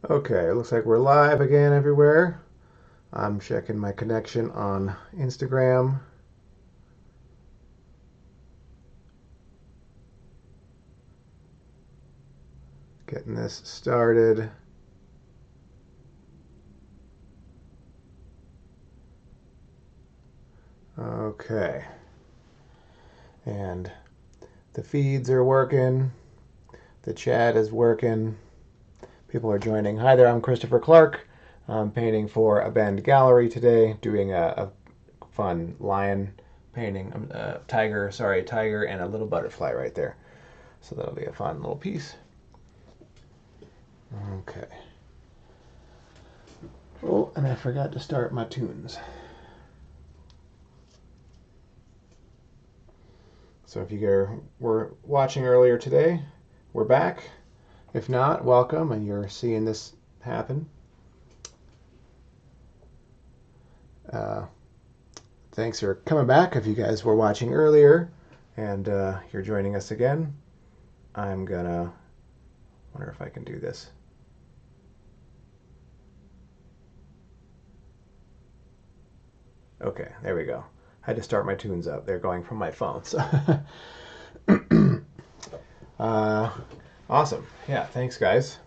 Okay, it looks like we're live again everywhere. I'm checking my connection on Instagram. Getting this started. Okay. And the feeds are working. The chat is working. People are joining. Hi there, I'm Christopher Clark. I'm painting for a Bend Gallery today, doing a fun lion painting. Tiger and a little butterfly right there. So that'll be a fun little piece. Okay. Oh, and I forgot to start my tunes. So if you were watching earlier today, we're back. If not, welcome, and you're seeing this happen. Uh, Thanks for coming back. If you guys were watching earlier and you're joining us again, I'm gonna wonder if I can do this. Okay, there we go. I had to start my tunes up. They're going from my phone. So uh, awesome. Yeah, thanks, guys.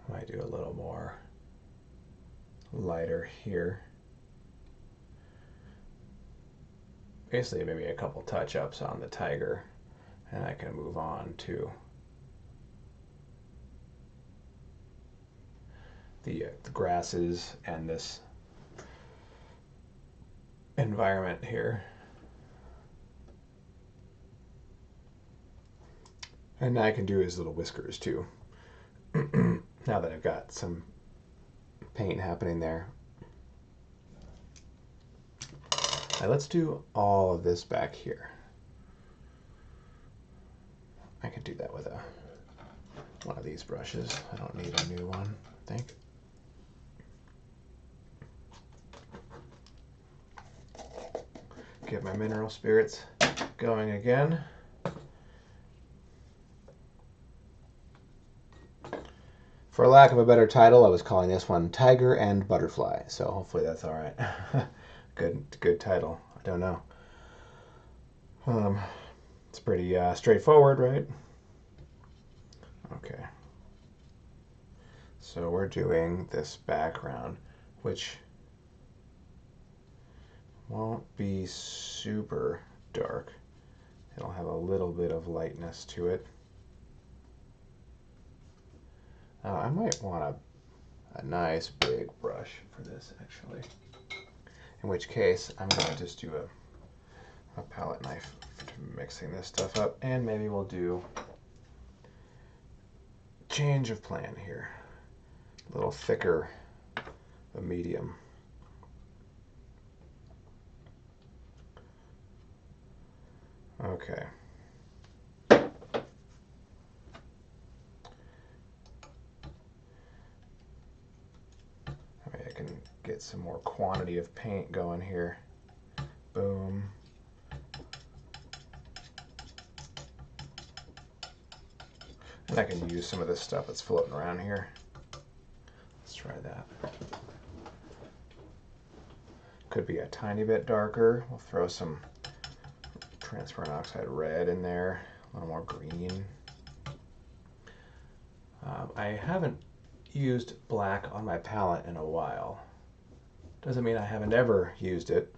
I might do a little more lighter here. Basically, maybe a couple touch-ups on the tiger, and I can move on to the grasses and this environment here. And I can do his little whiskers too. Now that I've got some paint happening there. Now let's do all of this back here. I can do that with one of these brushes. I don't need a new one, I think. Get my mineral spirits going again. For lack of a better title, I was calling this one Tiger and Butterfly, so hopefully that's all right. Good title. I don't know. It's pretty straightforward, right? Okay. So we're doing this background, which won't be super dark. It'll have a little bit of lightness to it. I might want a nice big brush for this, actually. In which case, I'm going to just do a palette knife for mixing this stuff up, and maybe we'll do change of plan here. A little thicker, a medium. Okay. I can get some more quantity of paint going here. Boom. And I can use some of this stuff that's floating around here. Let's try that. Could be a tiny bit darker. We'll throw some transparent oxide red in there, a little more green. I haven't used black on my palette in a while. Doesn't mean I haven't ever used it.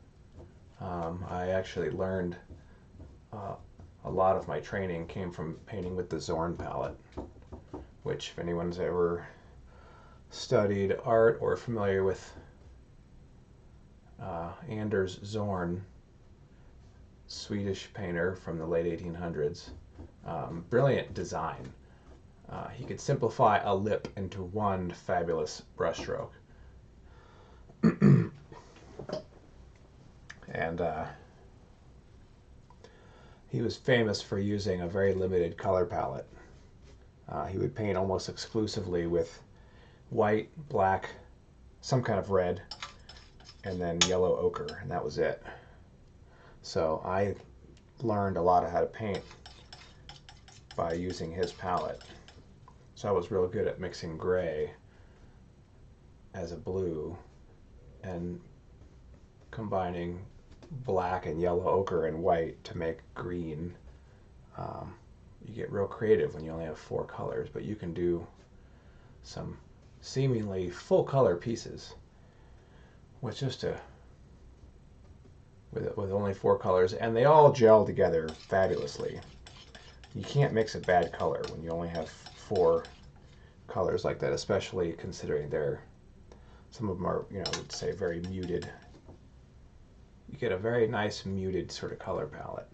I actually learned a lot of my training came from painting with the Zorn palette, which if anyone's ever studied art or familiar with Anders Zorn, Swedish painter from the late 1800s, brilliant design. He could simplify a lip into one fabulous brushstroke. And he was famous for using a very limited color palette. He would paint almost exclusively with white, black, some kind of red, and then yellow ochre, and that was it. So I learned a lot of how to paint by using his palette. So I was real good at mixing gray as a blue and combining black and yellow ochre and white to make green. You get real creative when you only have 4 colors, but you can do some seemingly full color pieces with with only 4 colors, and they all gel together fabulously. You can't mix a bad color when you only have 4 colors like that, especially considering some of them are, you know, I would say very muted. You get a very nice muted sort of color palette.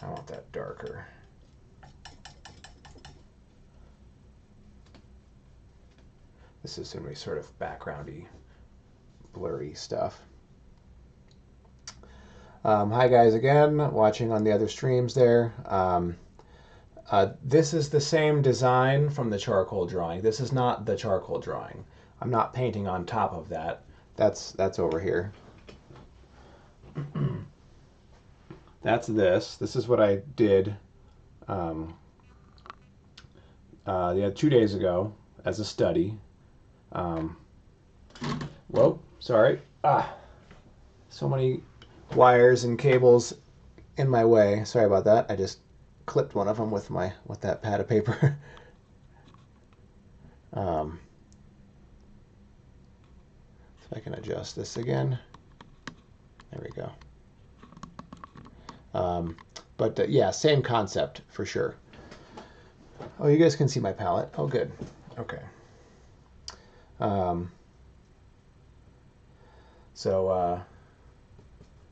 I want that darker. This is going to be sort of backgroundy, blurry stuff. Hi guys again, watching on the other streams there. This is the same design from the charcoal drawing. This is not the charcoal drawing. I'm not painting on top of that. That's over here. That's this. This is what I did 2 days ago as a study. Whoa, sorry. So many wires and cables in my way. Sorry about that. I just clipped one of them with that pad of paper. So I can adjust this again. There we go. But yeah, same concept for sure. Oh, you guys can see my palette. Oh, good. Okay.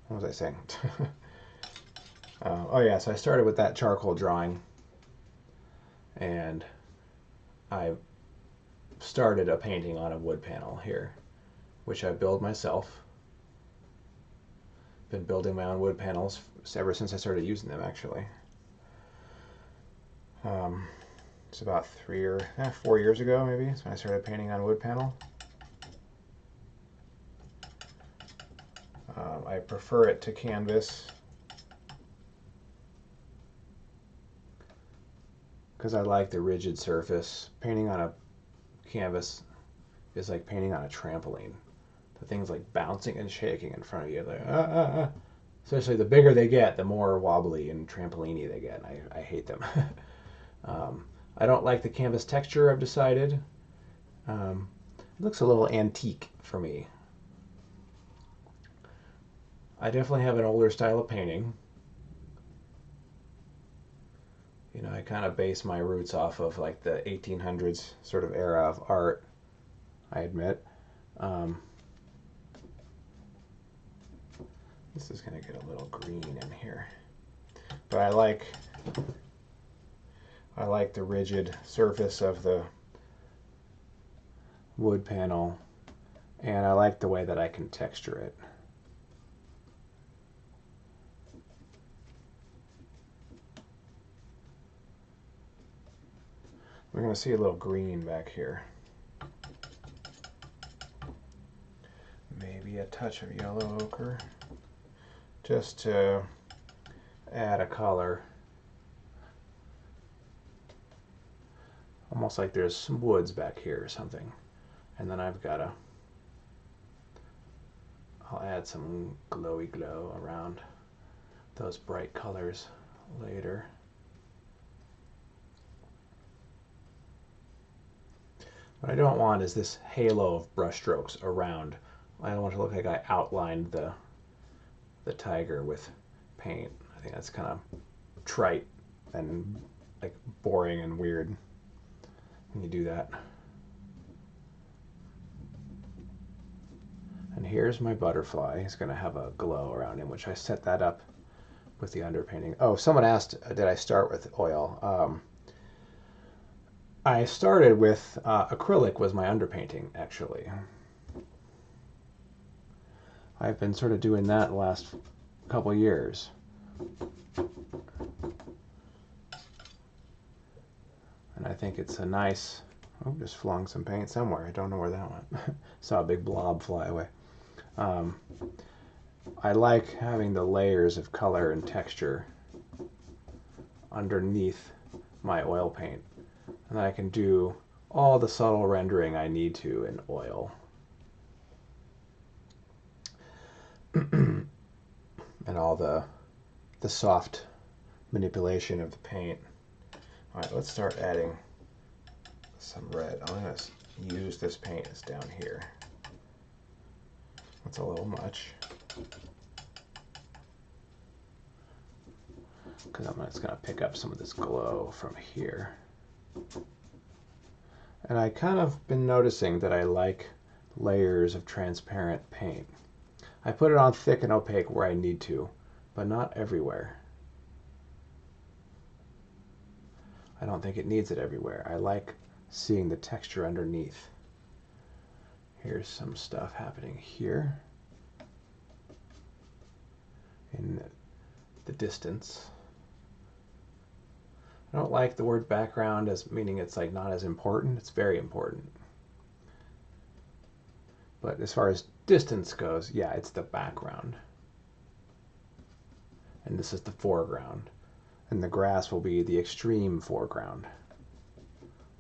What was I saying? Oh yeah, so I started with that charcoal drawing, and I started a painting on a wood panel here, which I build myself. Been building my own wood panels ever since I started using them, actually. It's about 4 years ago, maybe. That's when I started painting on wood panel. I prefer it to canvas because I like the rigid surface. Painting on a canvas is like painting on a trampoline. The thing's like bouncing and shaking in front of you. Like, Especially the bigger they get, the more wobbly and trampoline-y they get. I hate them. I don't like the canvas texture, I've decided. It looks a little antique for me. I definitely have an older style of painting. You know, I kind of base my roots off of like the 1800s sort of era of art, I admit. This is going to get a little green in here. But I like the rigid surface of the wood panel, and I like the way that I can texture it. We're going to see a little green back here. Maybe a touch of yellow ochre, just to add a color. Almost like there's some woods back here or something. And then I'll add some glowy glow around those bright colors later. What I don't want is this halo of brush strokes around. I don't want it to look like I outlined the tiger with paint. I think that's kind of trite and like boring and weird when you do that. And here's my butterfly. He's going to have a glow around him, which I set that up with the underpainting. Oh, someone asked, did I start with oil? I started with acrylic was my underpainting, actually. I've been sort of doing that the last couple years. And I think it's a nice Oh, just flung some paint somewhere. I don't know where that went. Saw a big blob fly away. I like having the layers of color and texture underneath my oil paint. And then I can do all the subtle rendering I need to in oil. And all the soft manipulation of the paint. All right, let's start adding some red. I'm going to use this paint. It's down here. That's a little much. Because I'm just going to pick up some of this glow from here. And I kind of been noticing that I like layers of transparent paint. I put it on thick and opaque where I need to, but not everywhere. I don't think it needs it everywhere. I like seeing the texture underneath. Here's some stuff happening here in the distance. I don't like the word background as meaning it's like not as important. It's very important. But as far as distance goes, yeah, it's the background. And this is the foreground. And the grass will be the extreme foreground.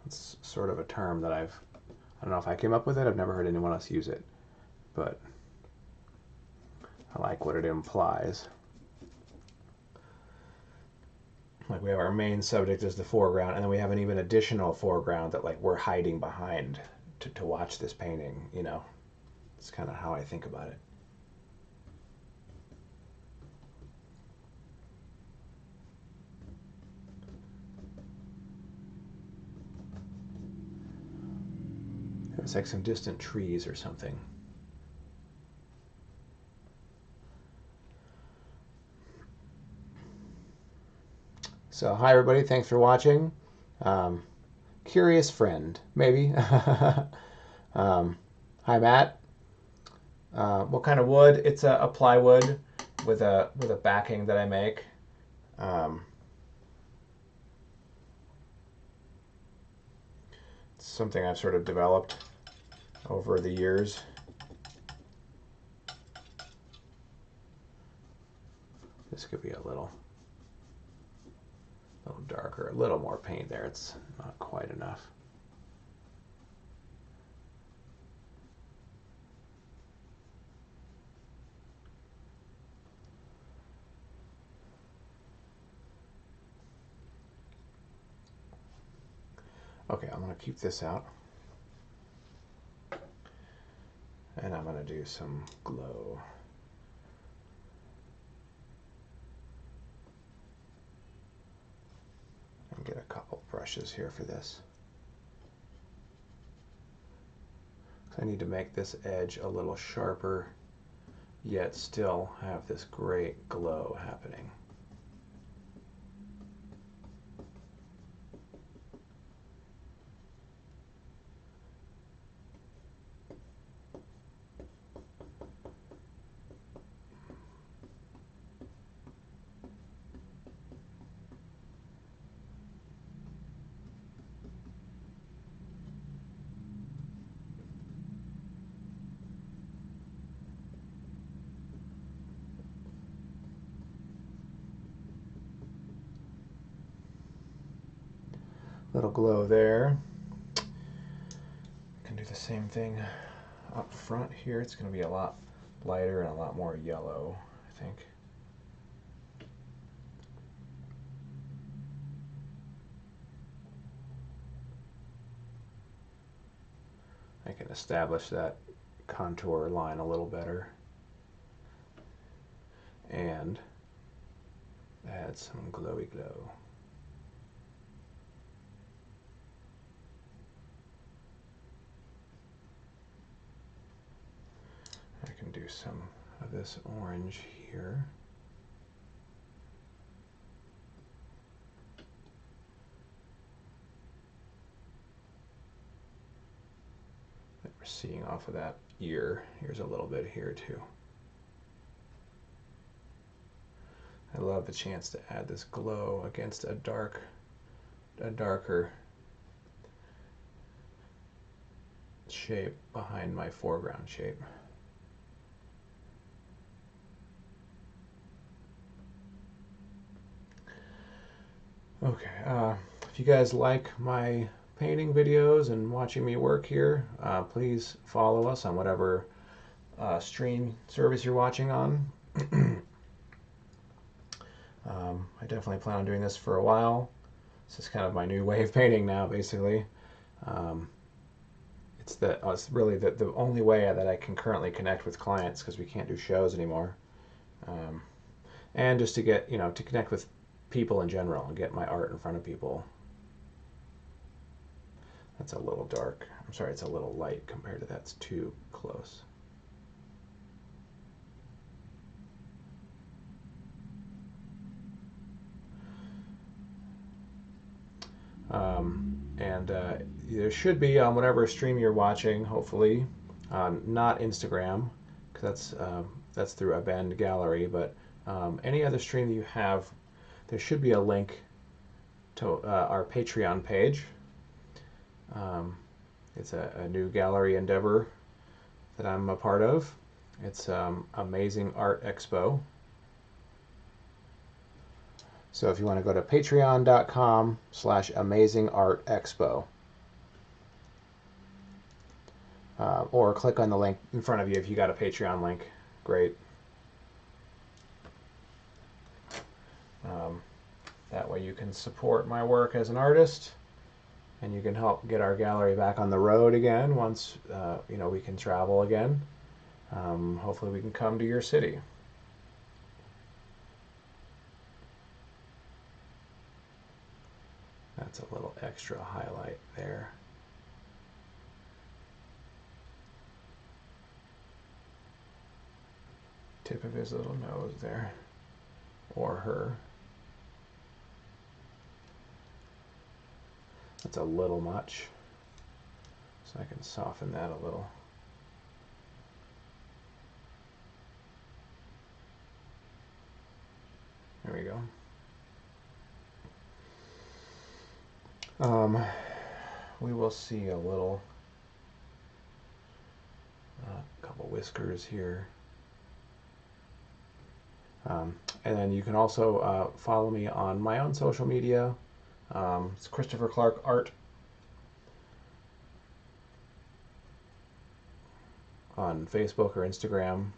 It's sort of a term that I don't know if I came up with it. I've never heard anyone else use it. But I like what it implies. Like we have our main subject as the foreground, and then we have an even additional foreground that like we're hiding behind to watch this painting, you know. It's kind of how I think about it. It's like some distant trees or something. So hi everybody, thanks for watching. Curious friend, maybe. Hi Matt. What kind of wood? It's a plywood with a backing that I make. It's something I've sort of developed over the years. This could be a little darker, a little more paint there. It's not quite enough. Okay, I'm going to keep this out. And I'm going to do some glow. And get a couple brushes here for this. I need to make this edge a little sharper, yet still have this great glow happening. Little glow there. I can do the same thing up front here. It's going to be a lot lighter and a lot more yellow, I think. I can establish that contour line a little better and add some glowy glow. I can do some of this orange here. That we're seeing off of that ear. Here's a little bit here too. I love the chance to add this glow against a darker shape behind my foreground shape. Okay, if you guys like my painting videos and watching me work here, please follow us on whatever stream service you're watching on. I definitely plan on doing this for a while. This is kind of my new way of painting now, basically. It's really the only way that I can currently connect with clients, because we can't do shows anymore. And just to get, to connect with people in general and get my art in front of people. That's a little dark. I'm sorry, it's a little light compared to that's too close. There should be on whatever stream you're watching, hopefully, not Instagram, because that's through a Bend Gallery, but any other stream you have, there should be a link to our Patreon page. It's a new gallery endeavor that I'm a part of. It's Amazing Art Expo. So if you want to go to patreon.com/amazingartexpo, or click on the link in front of you if you got a Patreon link, great. That way you can support my work as an artist, and you can help get our gallery back on the road again once we can travel again. Hopefully we can come to your city. That's a little extra highlight there. Tip of his little nose there, or her. That's a little much, so I can soften that a little. There we go. We will see a little, couple whiskers here. And then you can also follow me on my own social media. It's Christopher Clark Art on Facebook or Instagram.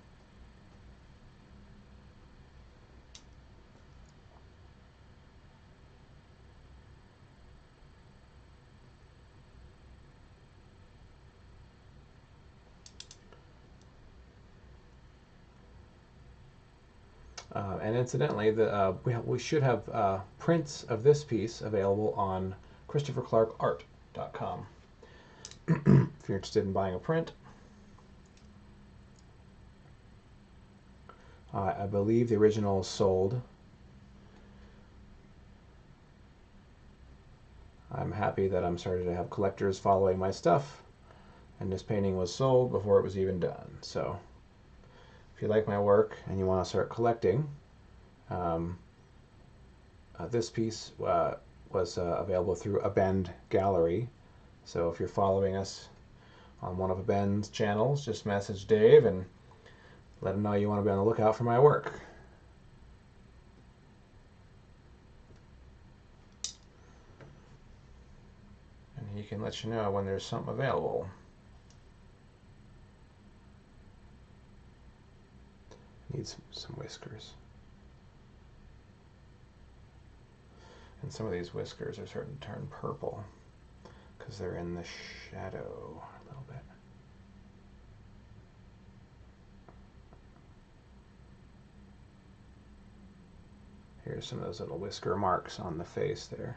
And incidentally, we should have prints of this piece available on ChristopherClarkArt.com if you're interested in buying a print. I believe the original is sold. I'm happy that I'm starting to have collectors following my stuff, and this painting was sold before it was even done. So if you like my work and you want to start collecting, this piece was available through a Bend Gallery. So if you're following us on one of Bend's channels, just message Dave and let him know you want to be on the lookout for my work. And he can let you know when there's something available. Needs some whiskers. And some of these whiskers are starting to turn purple because they're in the shadow a little bit. Here's some of those little whisker marks on the face there.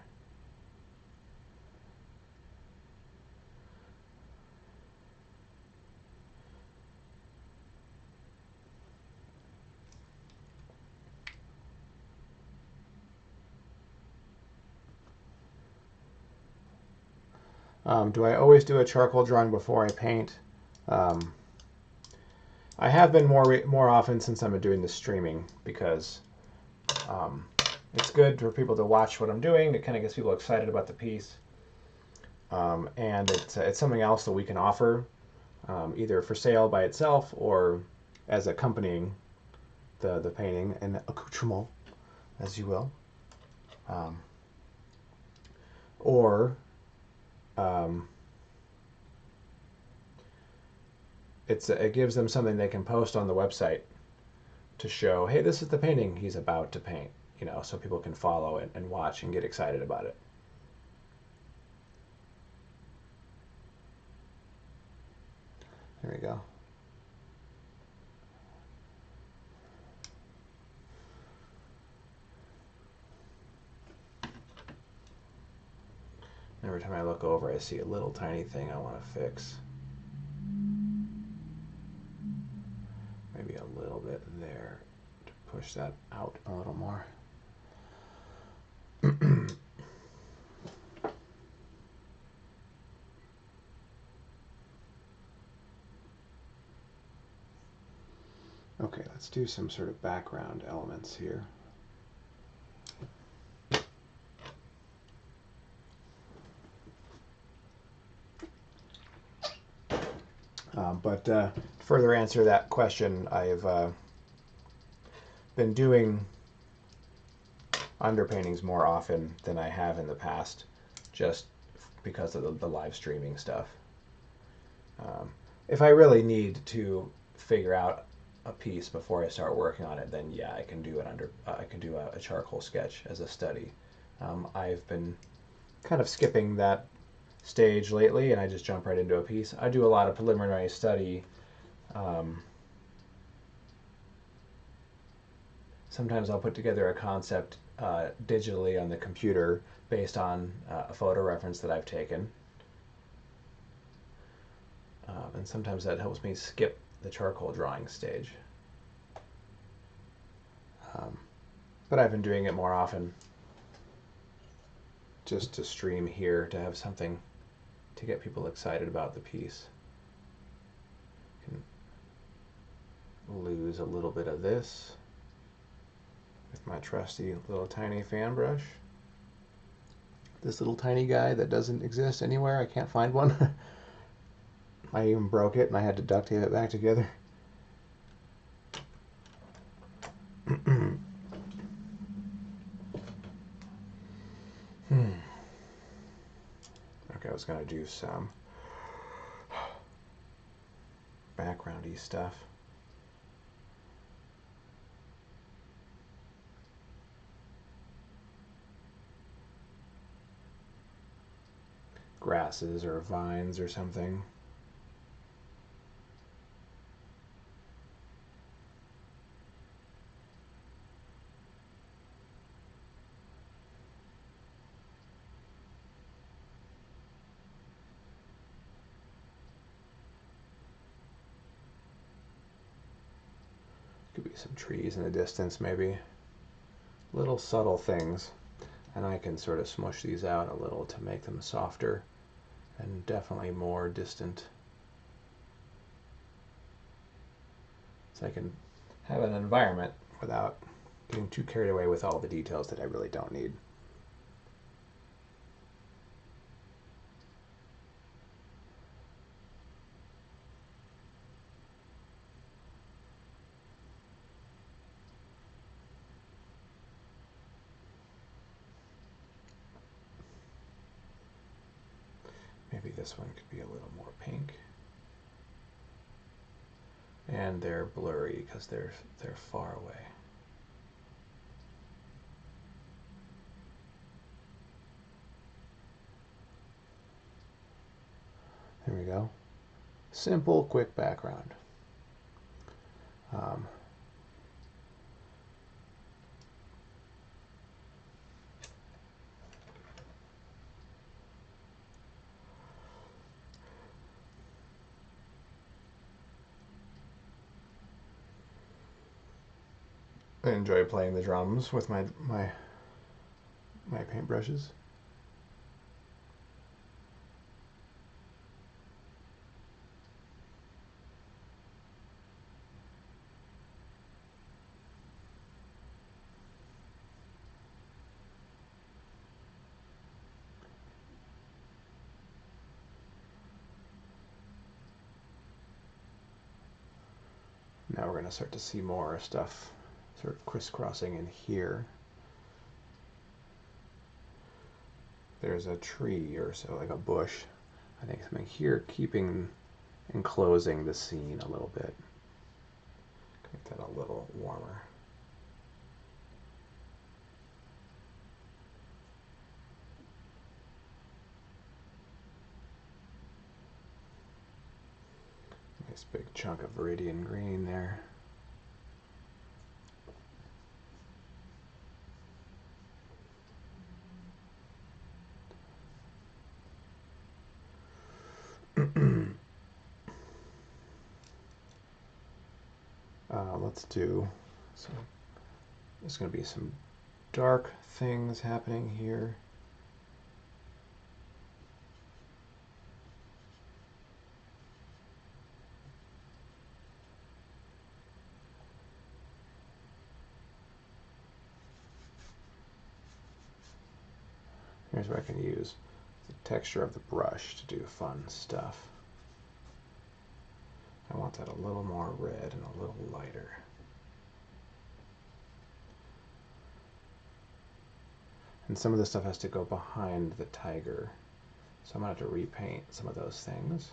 Do I always do a charcoal drawing before I paint? I have been more often since I'm doing the streaming, because it's good for people to watch what I'm doing. It kind of gets people excited about the piece. and it's something else that we can offer, either for sale by itself or as accompanying the painting, an accoutrement, as you will, or it gives them something they can post on the website to show, hey, this is the painting he's about to paint, so people can follow it and watch and get excited about it. There we go. Every time I look over, I see a little tiny thing I want to fix. Maybe a little bit there to push that out a little more. Okay, let's do some sort of background elements here. But to further answer that question, I've been doing underpaintings more often than I have in the past, just because of the live streaming stuff. If I really need to figure out a piece before I start working on it, then yeah, I can do a charcoal sketch as a study. I've been kind of skipping that stage lately, and I just jump right into a piece. I do a lot of preliminary study. Sometimes I'll put together a concept digitally on the computer based on a photo reference that I've taken. And sometimes that helps me skip the charcoal drawing stage. But I've been doing it more often just to stream here, to have something to get people excited about the piece. Can lose a little bit of this with my trusty little tiny fan brush. This little tiny guy that doesn't exist anywhere. I can't find one. I even broke it and I had to duct tape it back together. Okay, I was going to do some background-y stuff. Grasses or vines or something. Could be some trees in the distance, maybe. Little subtle things. And I can sort of smush these out a little to make them softer and definitely more distant. So I can have an environment without getting too carried away with all the details that I really don't need. Maybe this one could be a little more pink. And they're blurry because they're far away. There we go. Simple, quick background. I enjoy playing the drums with my paintbrushes. Now we're going to start to see more stuff sort of crisscrossing in here. There's a tree or so, like a bush. I think something here enclosing the scene a little bit. Make that a little warmer. Nice big chunk of Viridian green there. Let's do, so there's going to be some dark things happening here. Here's where I can use the texture of the brush to do fun stuff. I want that a little more red and a little lighter. And some of the stuff has to go behind the tiger. So I'm going to have to repaint some of those things.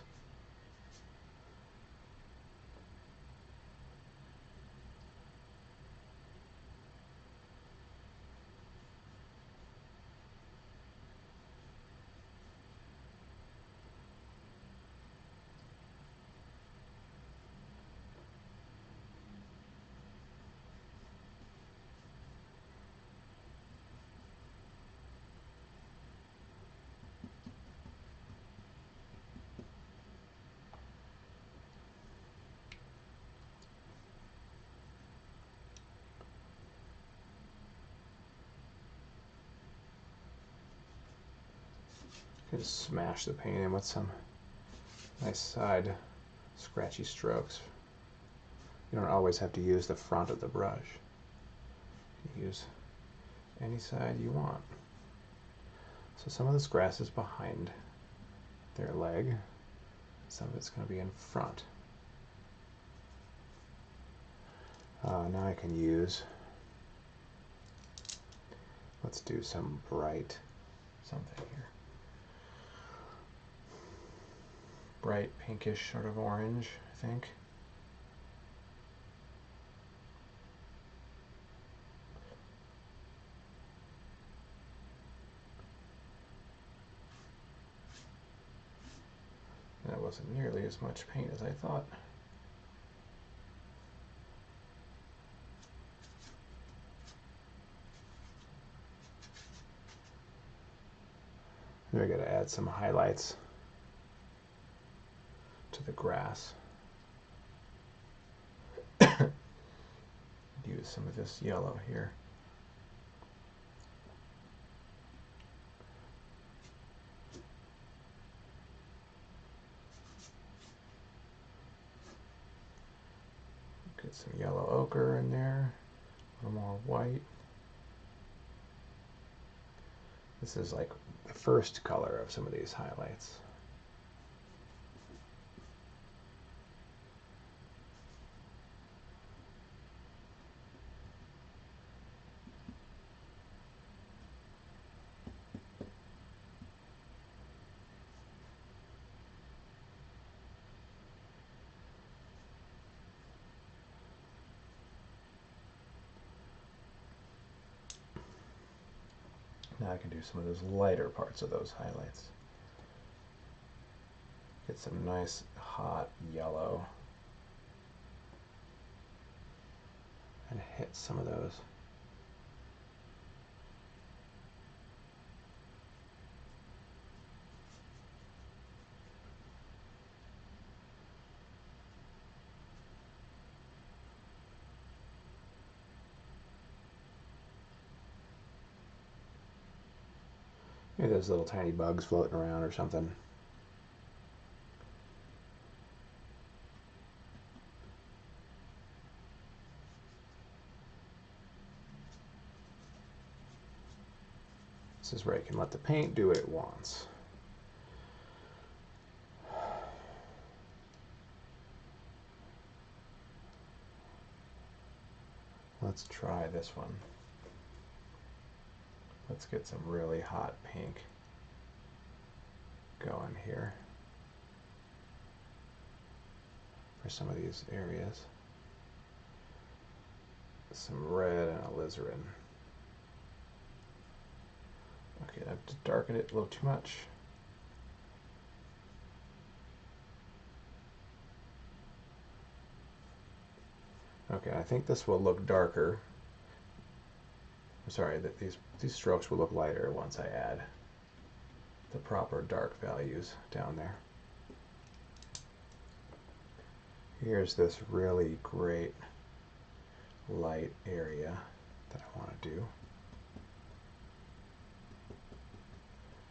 Just smash the paint in with some nice side scratchy strokes. You don't always have to use the front of the brush. You use any side you want. So some of this grass is behind their leg. Some of it's going to be in front. Now I can use, let's do some bright something here. Bright pinkish sort of orange, I think. That wasn't nearly as much paint as I thought. Maybe I gotta add some highlights to the grass. Use some of this yellow here. Get some yellow ochre in there, a little more white. This is like the first color of some of these highlights. Now I can do some of those lighter parts of those highlights. Get some nice hot yellow and hit some of those. Maybe those little tiny bugs floating around or something. This is where I can let the paint do what it wants. let's try this one. Let's get some really hot pink going here for some of these areas. Some red and alizarin. Okay, I've darkened it a little too much. Okay, I think this will look darker. I'm sorry, that these strokes will look lighter once I add the proper dark values down there. Here's this really great light area that I want to do,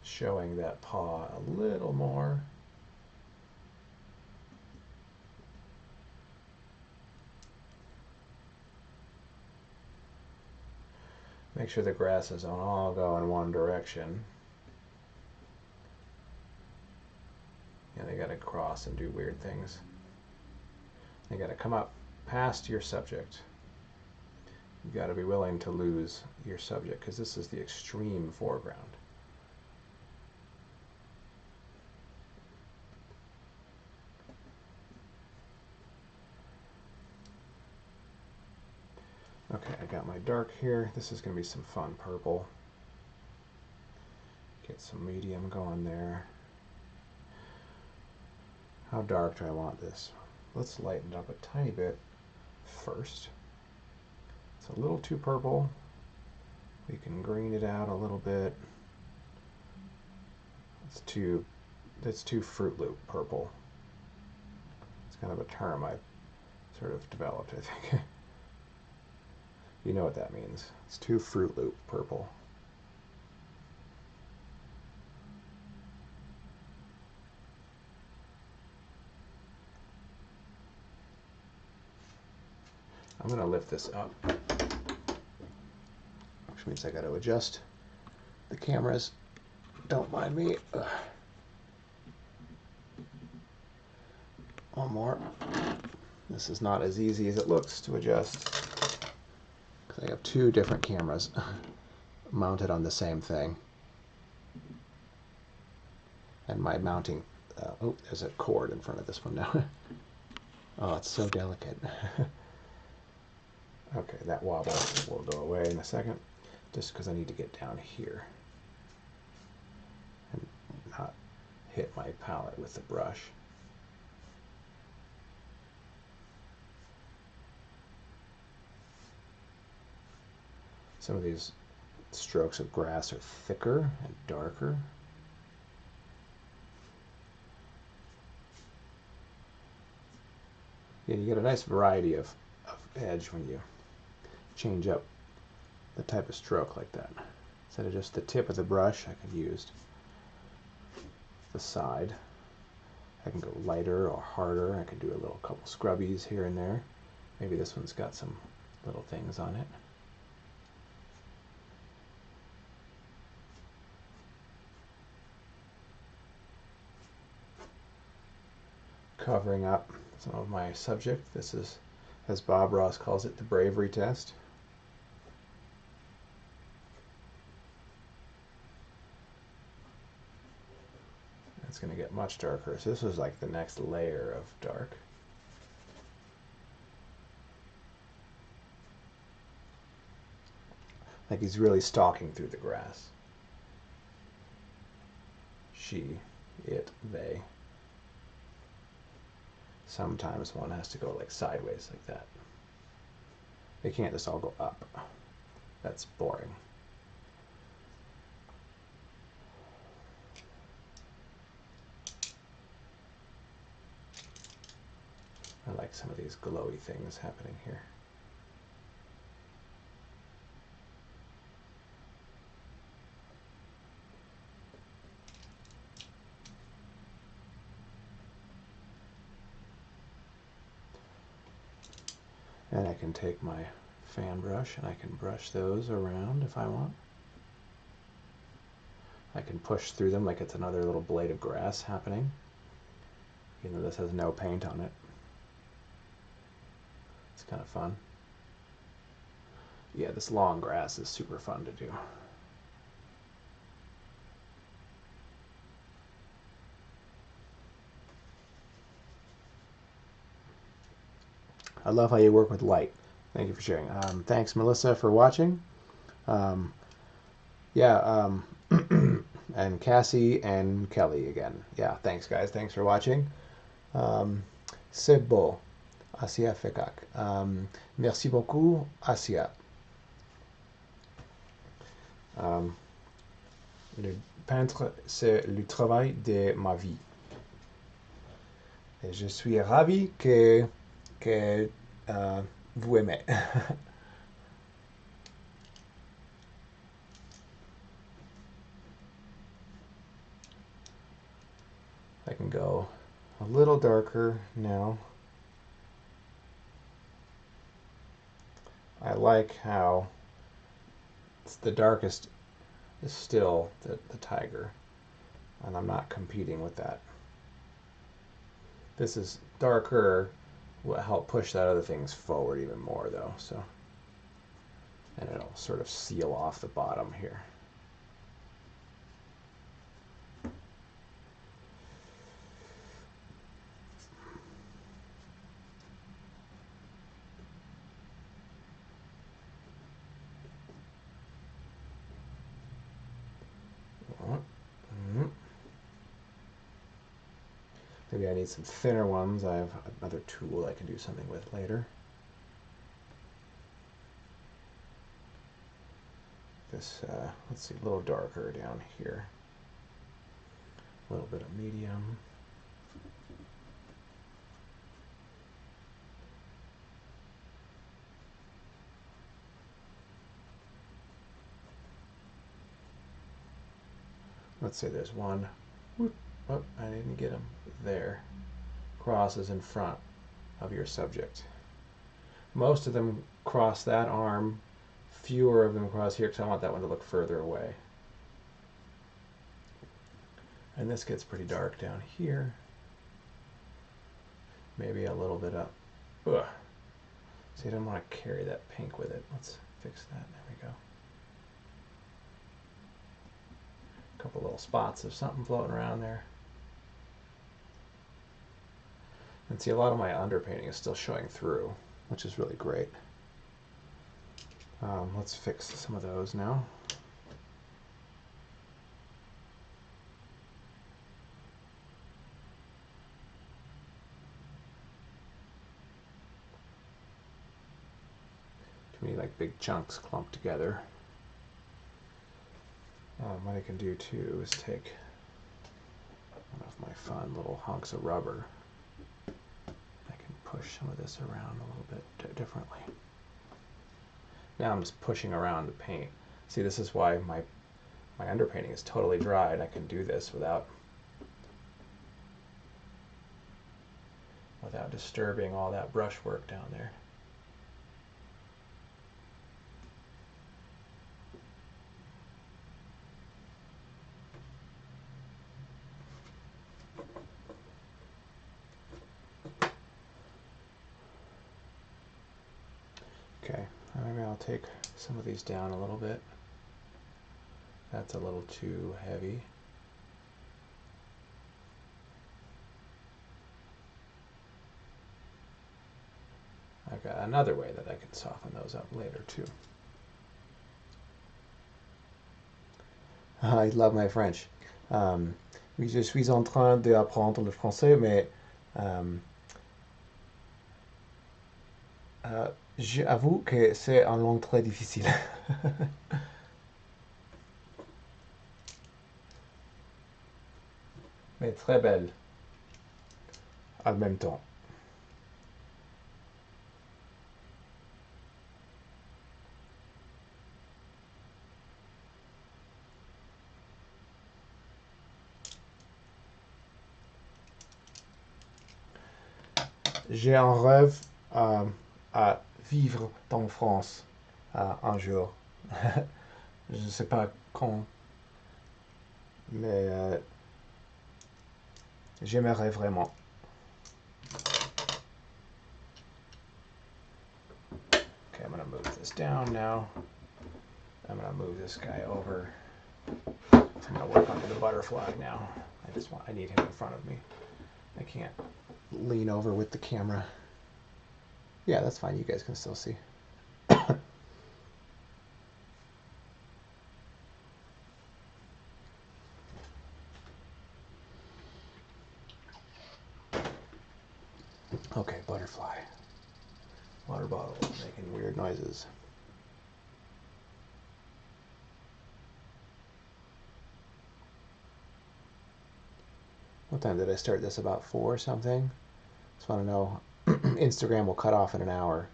showing that paw a little more. Make sure the grasses don't all go in one direction. Yeah, they gotta cross and do weird things. They gotta come up past your subject. You gotta be willing to lose your subject, because this is the extreme foreground. Okay, I got my dark here. This is going to be some fun purple. Get some medium going there. How dark do I want this? Let's lighten it up a tiny bit first. It's a little too purple. We can green it out a little bit. It's too Fruit Loop purple. It's kind of a term I sort of developed, I think. You know what that means. It's too Fruit Loop purple. I'm going to lift this up, which means I got to adjust the cameras. Don't mind me. One more. This is not as easy as it looks to adjust, because I have two different cameras mounted on the same thing. And my mounting, oh, there's a cord in front of this one now. Oh, it's so delicate. Okay, that wobble will go away in a second, just because I need to get down here and not hit my palette with the brush. Some of these strokes of grass are thicker and darker. Yeah, you get a nice variety of edge when you change up the type of stroke like that. Instead of just the tip of the brush, I could use the side. I can go lighter or harder. I can do a little couple scrubbies here and there. Maybe this one's got some little things on it. Covering up some of my subject. This is, as Bob Ross calls it, the bravery test. It's going to get much darker. So this is like the next layer of dark. Like he's really stalking through the grass. She, it, they. Sometimes one has to go like sideways like that. They can't just all go up. That's boring. I like some of these glowy things happening here. And I can take my fan brush and I can brush those around if I want. I can push through them like it's another little blade of grass happening, even though this has no paint on it. It's kind of fun. Yeah, this long grass is super fun to do. I love how you work with light. Thank you for sharing. Thanks, Melissa, for watching. Um, yeah, and Cassie and Kelly again. Yeah, thanks, guys. Thanks for watching. C'est beau. Asia Fekak. Merci beaucoup, Asia. Le peintre, c'est le travail de ma vie. Et je suis ravi que vous aimez. I can go a little darker now. I like how it's the darkest is still the tiger, and I'm not competing with that. This is darker will help push that other things forward even more though, so, and it'll sort of seal off the bottom here. Maybe I need some thinner ones. I have another tool I can do something with later. This, let's see, a little darker down here. A little bit of medium. Let's say there's one. Oh, I didn't get him. There. Crosses in front of your subject. Most of them cross that arm. Fewer of them cross here because I want that one to look further away. And this gets pretty dark down here. Maybe a little bit up. Ugh. See, I don't want to carry that pink with it. Let's fix that. There we go. A couple little spots of something floating around there. And see, a lot of my underpainting is still showing through, which is really great. Let's fix some of those now. Too many like big chunks clumped together. What I can do too is take one of my fun little hunks of rubber. I can push some of this around a little bit differently. Now I'm just pushing around the paint. See, this is why my underpainting is totally dry, and I can do this without disturbing all that brushwork down there. Okay, maybe I'll take some of these down a little bit. That's a little too heavy. I've got another way that I can soften those up later too. I love my French. Oui, je suis en train d'apprendre le français, mais j'avoue que c'est une langue très difficile. Mais très belle en même temps. J'ai un rêve à vivre en France un jour. Je ne sais pas quand, mais j'aimerais vraiment. Okay, I'm gonna move this. this down now. I'm going to move this guy over. I'm going to work on the butterfly now. I need him in front of me. I can't lean over with the camera. Yeah, that's fine. You guys can still see. Okay, butterfly. Water bottle making weird noises. What time did I start this? About 4 or something? Just want to know. Instagram will cut off in an hour.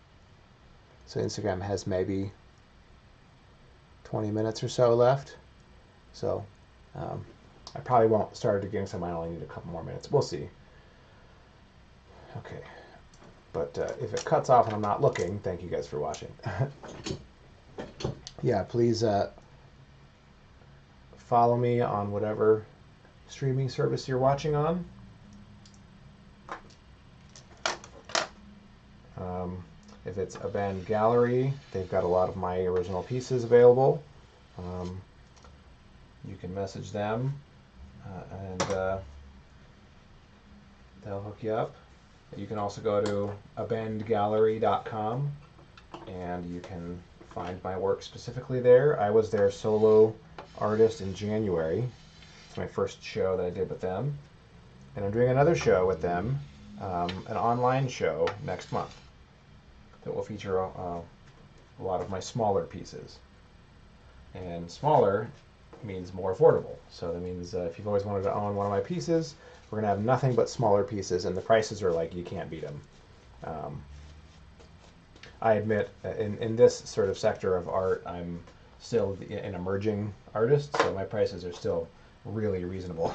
So Instagram has maybe 20 minutes or so left. So I probably won't start it again, so I might only need a couple more minutes. We'll see. Okay. But if it cuts off and I'm not looking, thank you guys for watching. Yeah, please follow me on whatever streaming service you're watching on. If it's Abandoned Gallery, they've got a lot of my original pieces available. You can message them and they'll hook you up. You can also go to abandonedgallery.com and you can find my work specifically there. I was their solo artist in January. It's my first show that I did with them. And I'm doing another show with them, an online show next month that will feature a lot of my smaller pieces. And smaller means more affordable. So that means if you've always wanted to own one of my pieces, we're going to have nothing but smaller pieces, and the prices are like you can't beat them. I admit, in this sort of sector of art, I'm still an emerging artist, so my prices are still really reasonable.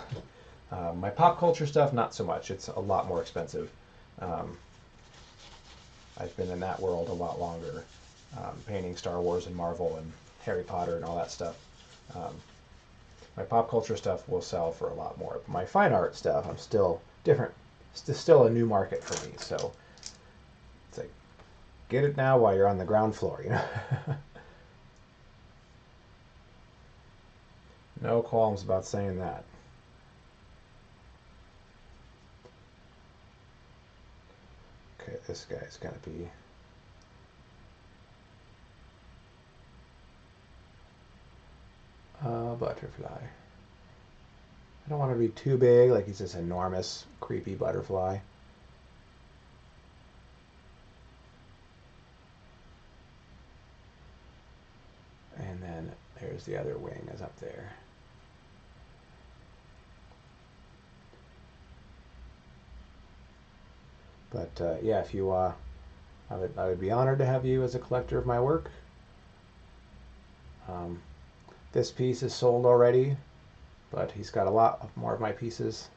My pop culture stuff, not so much. It's a lot more expensive. I've been in that world a lot longer, painting Star Wars and Marvel and Harry Potter and all that stuff. My pop culture stuff will sell for a lot more. But my fine art stuff, I'm still different. It's still a new market for me. So it's like, get it now while you're on the ground floor, you know? No qualms about saying that. Okay, this guy's gonna be a butterfly. I don't want to be too big, like he's this enormous, creepy butterfly. And then there's the other wing is up there. But yeah, if you, I would be honored to have you as a collector of my work. This piece is sold already, but he's got a lot more of my pieces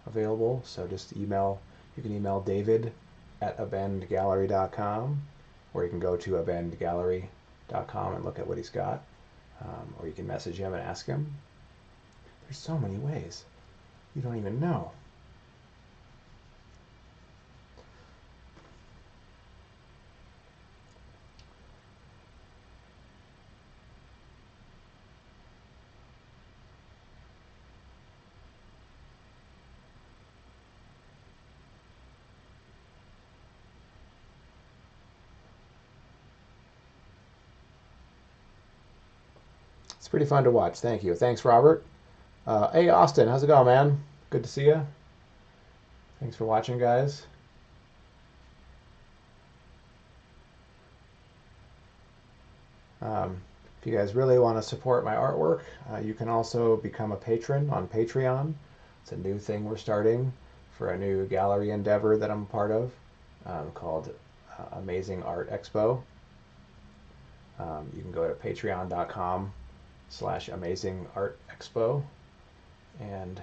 available. So just email. You can email David@abandonedgallery.com, or you can go to abandonedgallery.com and look at what he's got, or you can message him and ask him. There's so many ways you don't even know. It's pretty fun to watch. Thank you. Thanks, Robert. Hey, Austin, how's it going, man? Good to see you. Thanks for watching, guys. If you guys really want to support my artwork, you can also become a patron on Patreon. It's a new thing we're starting for a new gallery endeavor that I'm part of called Amazing Art Expo. You can go to patreon.com/AmazingArtExpo, and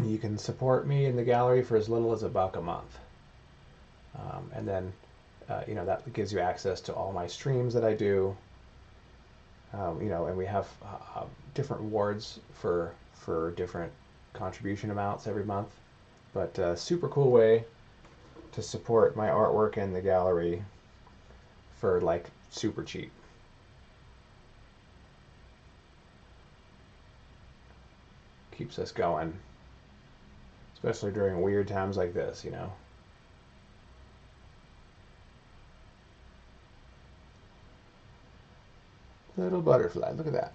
you can support me in the gallery for as little as $1 a month. And then, you know, that gives you access to all my streams that I do. You know, and we have different rewards for different contribution amounts every month. But super cool way to support my artwork in the gallery for like super cheap. Keeps us going, especially during weird times like this, you know. Little butterfly, look at that.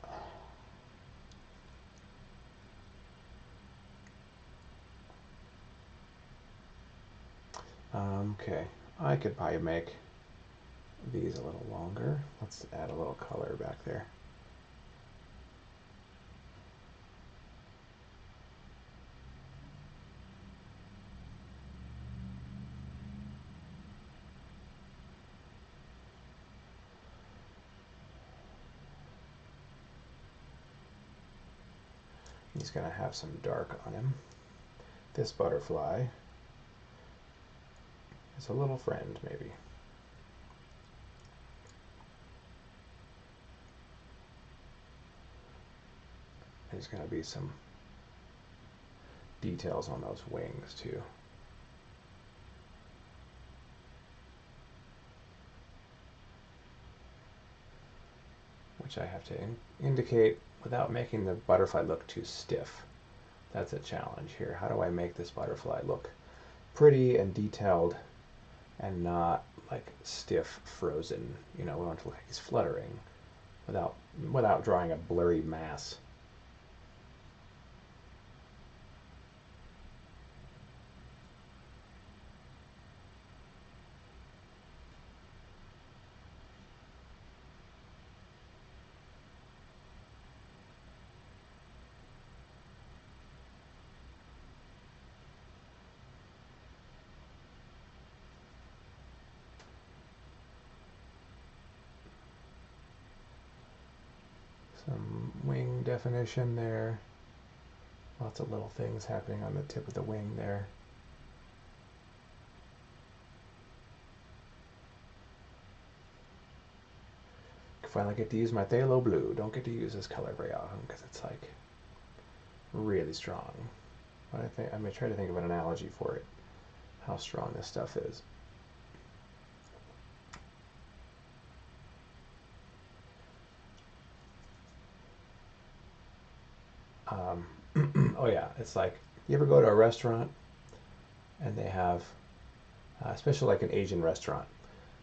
Okay, I could probably make these a little longer. Let's add a little color back there. He's going to have some dark on him. This butterfly is a little friend, maybe. There's going to be some details on those wings too. Which I have to indicate without making the butterfly look too stiff. That's a challenge here. How do I make this butterfly look pretty and detailed and not like stiff, frozen? You know, we want it to look like he's fluttering without drawing a blurry mass. Some wing definition there. Lots of little things happening on the tip of the wing there. Finally get to use my phthalo blue. Don't get to use this color very often because it's like really strong. But I'm gonna try to think of an analogy for it. How strong this stuff is. Oh yeah, it's like, you ever go to a restaurant and they have, especially like an Asian restaurant,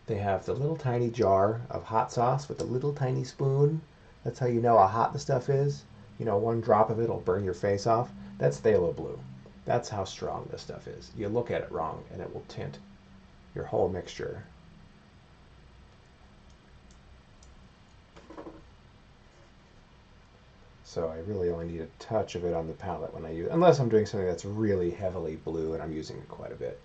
they have the little tiny jar of hot sauce with a little tiny spoon. That's how you know how hot the stuff is. You know, one drop of it will burn your face off. That's phthalo blue. That's how strong this stuff is. You look at it wrong and it will tint your whole mixture. So I really only need a touch of it on the palette when I use, unless I'm doing something that's really heavily blue and I'm using it quite a bit.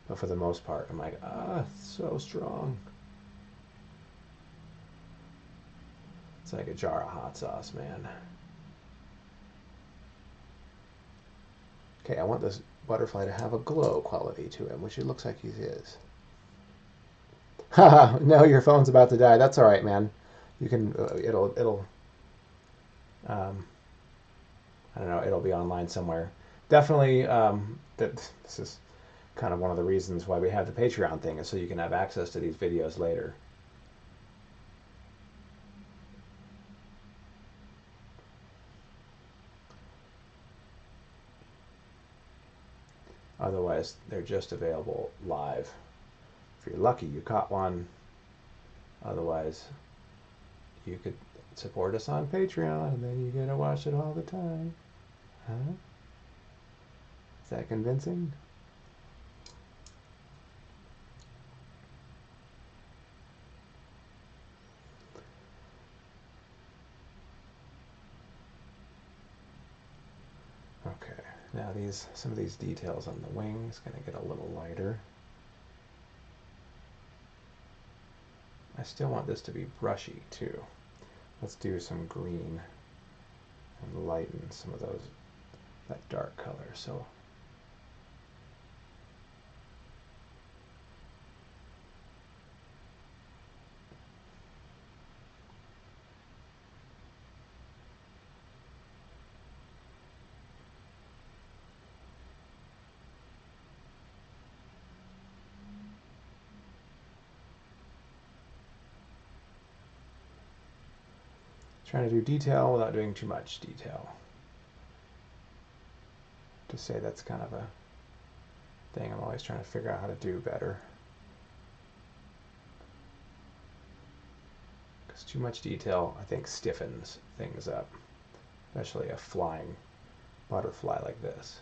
But for the most part, I'm like, it's so strong. It's like a jar of hot sauce, man. Okay, I want this butterfly to have a glow quality to him, which it looks like he is. Haha, no, your phone's about to die. That's all right, man. You can, it'll, I don't know, it'll be online somewhere. Definitely, this is kind of one of the reasons why we have the Patreon thing, is so you can have access to these videos later. Otherwise, they're just available live. If you're lucky, you caught one. Otherwise, you could support us on Patreon, and then you get to watch it all the time. Huh? Is that convincing? Okay, now some of these details on the wings gonna get a little lighter. I still want this to be brushy too. Let's do some green and lighten some of that dark color. So Trying to do detail without doing too much detail. To say that's kind of a thing I'm always trying to figure out how to do better. Because too much detail, I think, stiffens things up, especially a flying butterfly like this.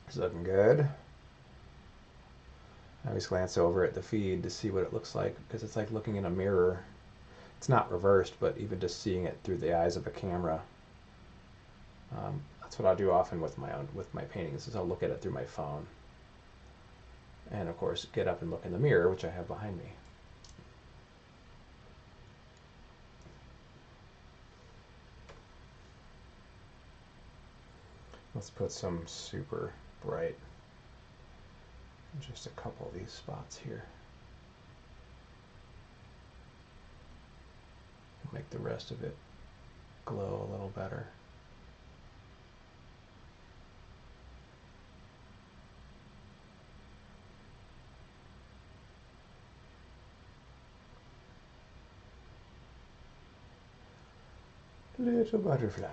It's looking good. I always glance over at the feed to see what it looks like, because it's like looking in a mirror. It's not reversed, but even just seeing it through the eyes of a camera. That's what I do often with my paintings, is I'll look at it through my phone. And of course, get up and look in the mirror, which I have behind me. Let's put some super bright, just a couple of these spots here. Make the rest of it glow a little better. Little butterfly.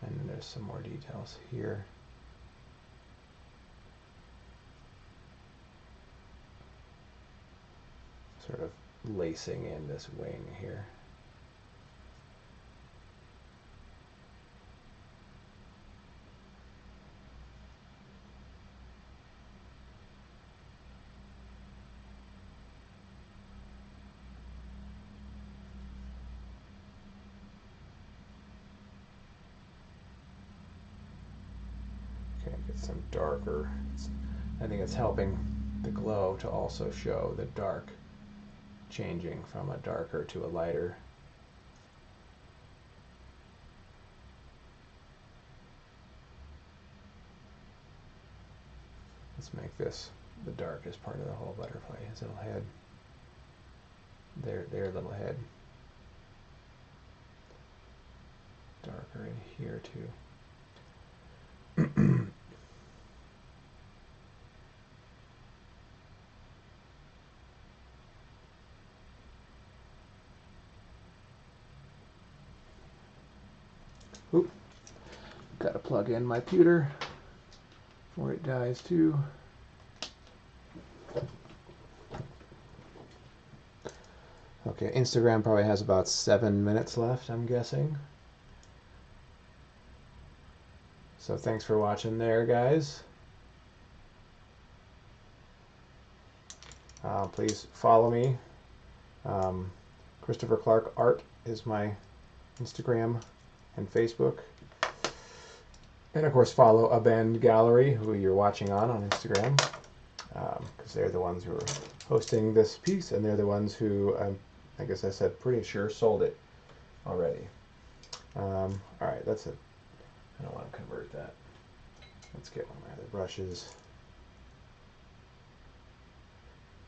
And then there's some more details here. Sort of lacing in this wing here. Okay, get some darker. I think it's helping the glow to also show the dark changing from a darker to a lighter. Let's make this the darkest part of the whole butterfly, his little head. Their little head. Darker in here too. Oop. Gotta plug in my pewter before it dies too. Okay, Instagram probably has about 7 minutes left, I'm guessing. So thanks for watching there, guys. Please follow me. Christopher Clark Art is my Instagram and Facebook. And of course follow Abend Gallery, who you're watching on Instagram, because they're the ones who are hosting this piece, and they're the ones who, I guess I said, pretty sure sold it already. All right, that's it. I don't want to convert that. Let's get one of my other brushes.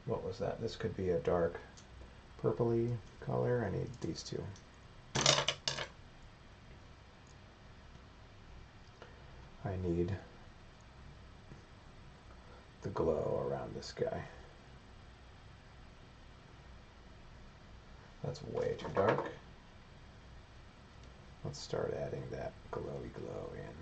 What was that? This could be a dark purpley color. I need these two. I need the glow around this guy. That's way too dark. Let's start adding that glowy glow in.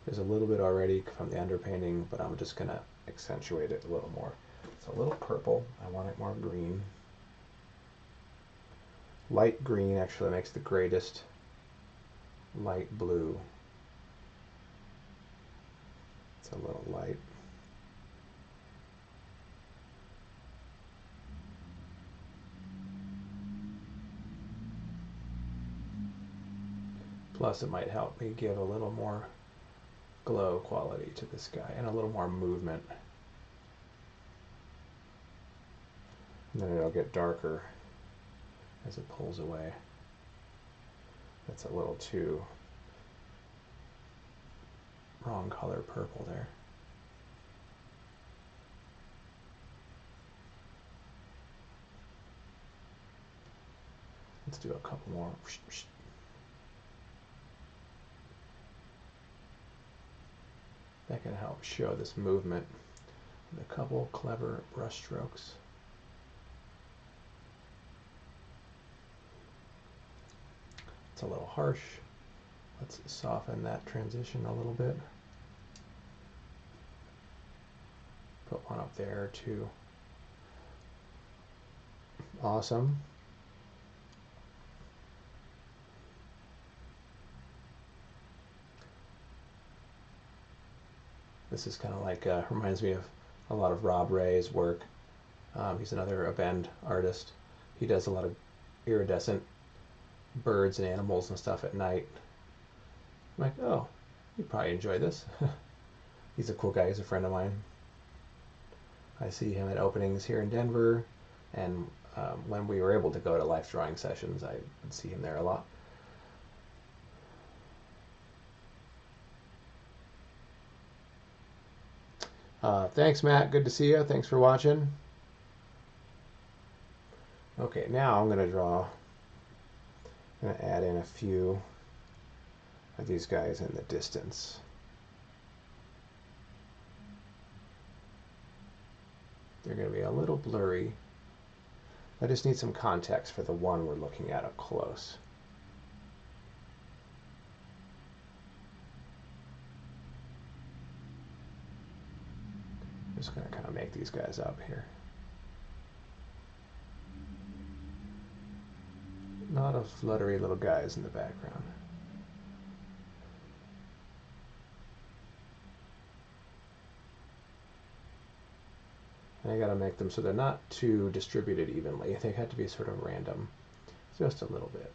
There's a little bit already from the underpainting, but I'm just going to accentuate it a little more. It's a little purple. I want it more green. Light green actually makes the greatest light blue. It's a little light. Plus it might help me give a little more glow quality to this guy and a little more movement. And then it'll get darker as it pulls away. That's a little too wrong color purple there. Let's do a couple more. That can help show this movement with a couple clever brush strokes. It's a little harsh. Let's soften that transition a little bit. Put one up there too. Awesome. This is kind of like, reminds me of a lot of Rob Ray's work. He's another Abend artist. He does a lot of iridescent birds and animals and stuff at night. I'm like, oh, you'd probably enjoy this. He's a cool guy. He's a friend of mine. I see him at openings here in Denver, and when we were able to go to life drawing sessions, I would see him there a lot. Thanks, Matt. Good to see you. Thanks for watching. Okay, now I'm going to draw. I'm going to add in a few of these guys in the distance. They're going to be a little blurry. I just need some context for the one we're looking at up close. Just going to kind of make these guys up here. Not of fluttery little guys in the background. And I got to make them so they're not too distributed evenly. They have to be sort of random, just a little bit.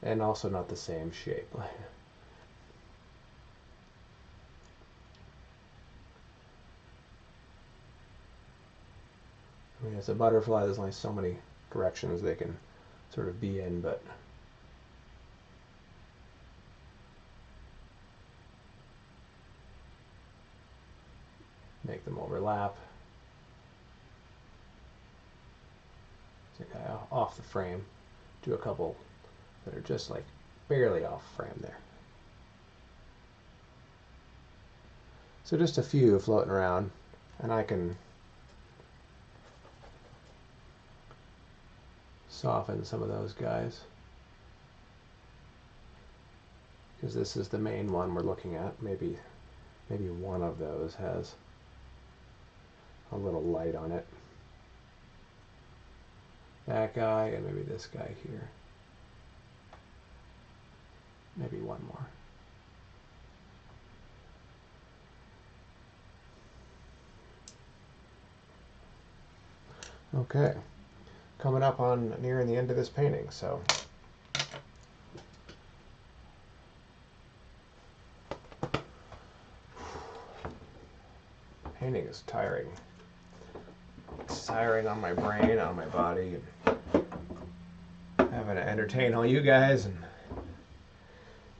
And also not the same shape. I mean, as a butterfly, there's only so many directions they can sort of be in, but make them overlap. Take a guy off the frame. Do a couple that are just like barely off frame there. So just a few floating around, and I can soften some of those guys, because this is the main one we're looking at. Maybe one of those has a little light on it. That guy, and maybe this guy here. Maybe one more. Okay. Coming up on nearing the end of this painting, so painting is tiring. It's tiring on my brain, on my body, and having to entertain all you guys and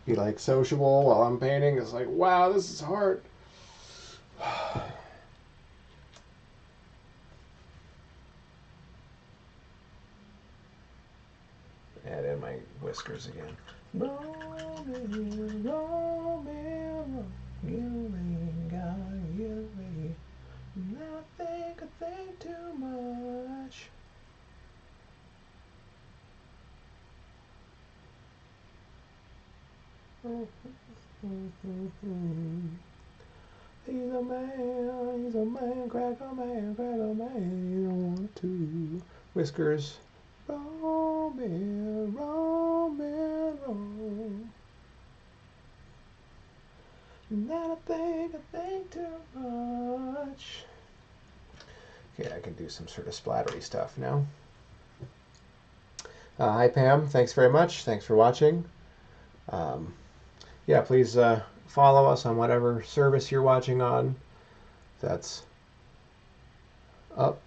be like sociable while I'm painting is like, wow, this is hard. Add in my whiskers again. You ain't gotta give me. I think too much. He's a man, crack a man, you don't want to. Whiskers. Roll me, roll me, roll. Now I think too much. Okay, I can do some sort of splattery stuff now. Hi Pam, thanks very much. Thanks for watching. Yeah, please follow us on whatever service you're watching on. That's up,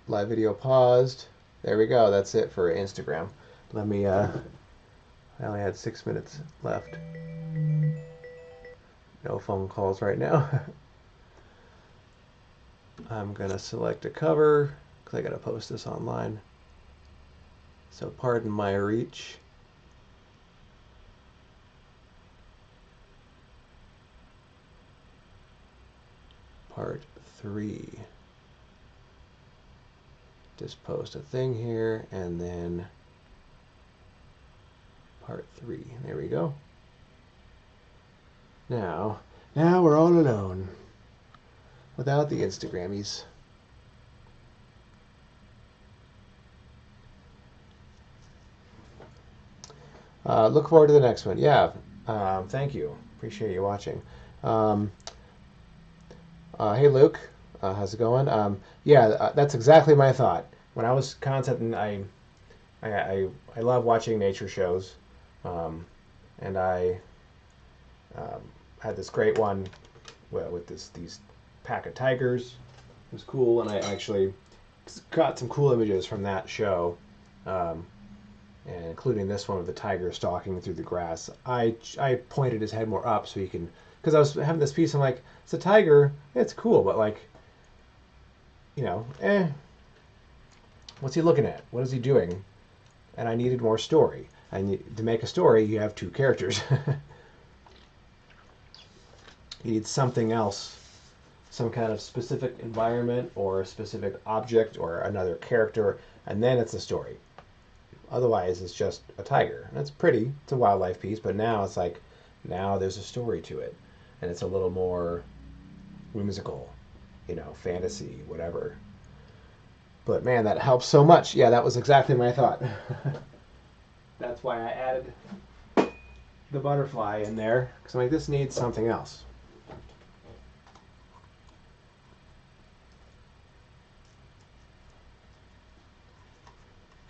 live video paused, There we go. That's it for Instagram. Let me, I only had 6 minutes left. No phone calls right now. I'm going to select a cover because I got to post this online. So pardon my reach. Part 3. Just post a thing here and then part 3. There we go. Now we're all alone without the Instagrammies. Look forward to the next one. Yeah, thank you. Appreciate you watching. Hey Luke, how's it going? Yeah, that's exactly my thought. When I was concepting, I love watching nature shows, and I had this great one with these pack of tigers. It was cool, and I actually got some cool images from that show, and including this one with the tiger stalking through the grass. I pointed his head more up so he can, because I was having this piece. I'm like, it's a tiger. It's cool, but like, what's he looking at? What is he doing? And I needed more story. To make a story, you have two characters. You need something else, some kind of specific environment or a specific object or another character, and then it's a story. Otherwise, it's just a tiger. And it's pretty. It's a wildlife piece, but now it's like, now there's a story to it, and it's a little more whimsical, fantasy, whatever. But man, that helps so much. Yeah, that was exactly my thought. That's why I added the butterfly in there, because I'm like, this needs something else.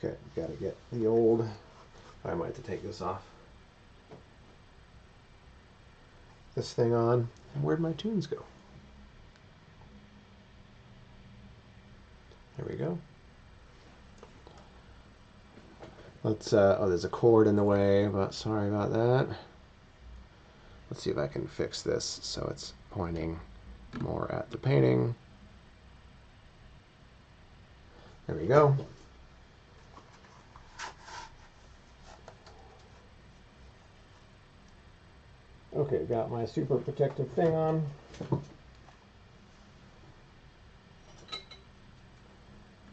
Okay, gotta get the old. I might have to take this off. This thing on. Where'd my tunes go? There we go. Let's, oh, there's a cord in the way, but sorry about that. Let's see if I can fix this so it's pointing more at the painting. There we go. Okay, got my super protective thing on.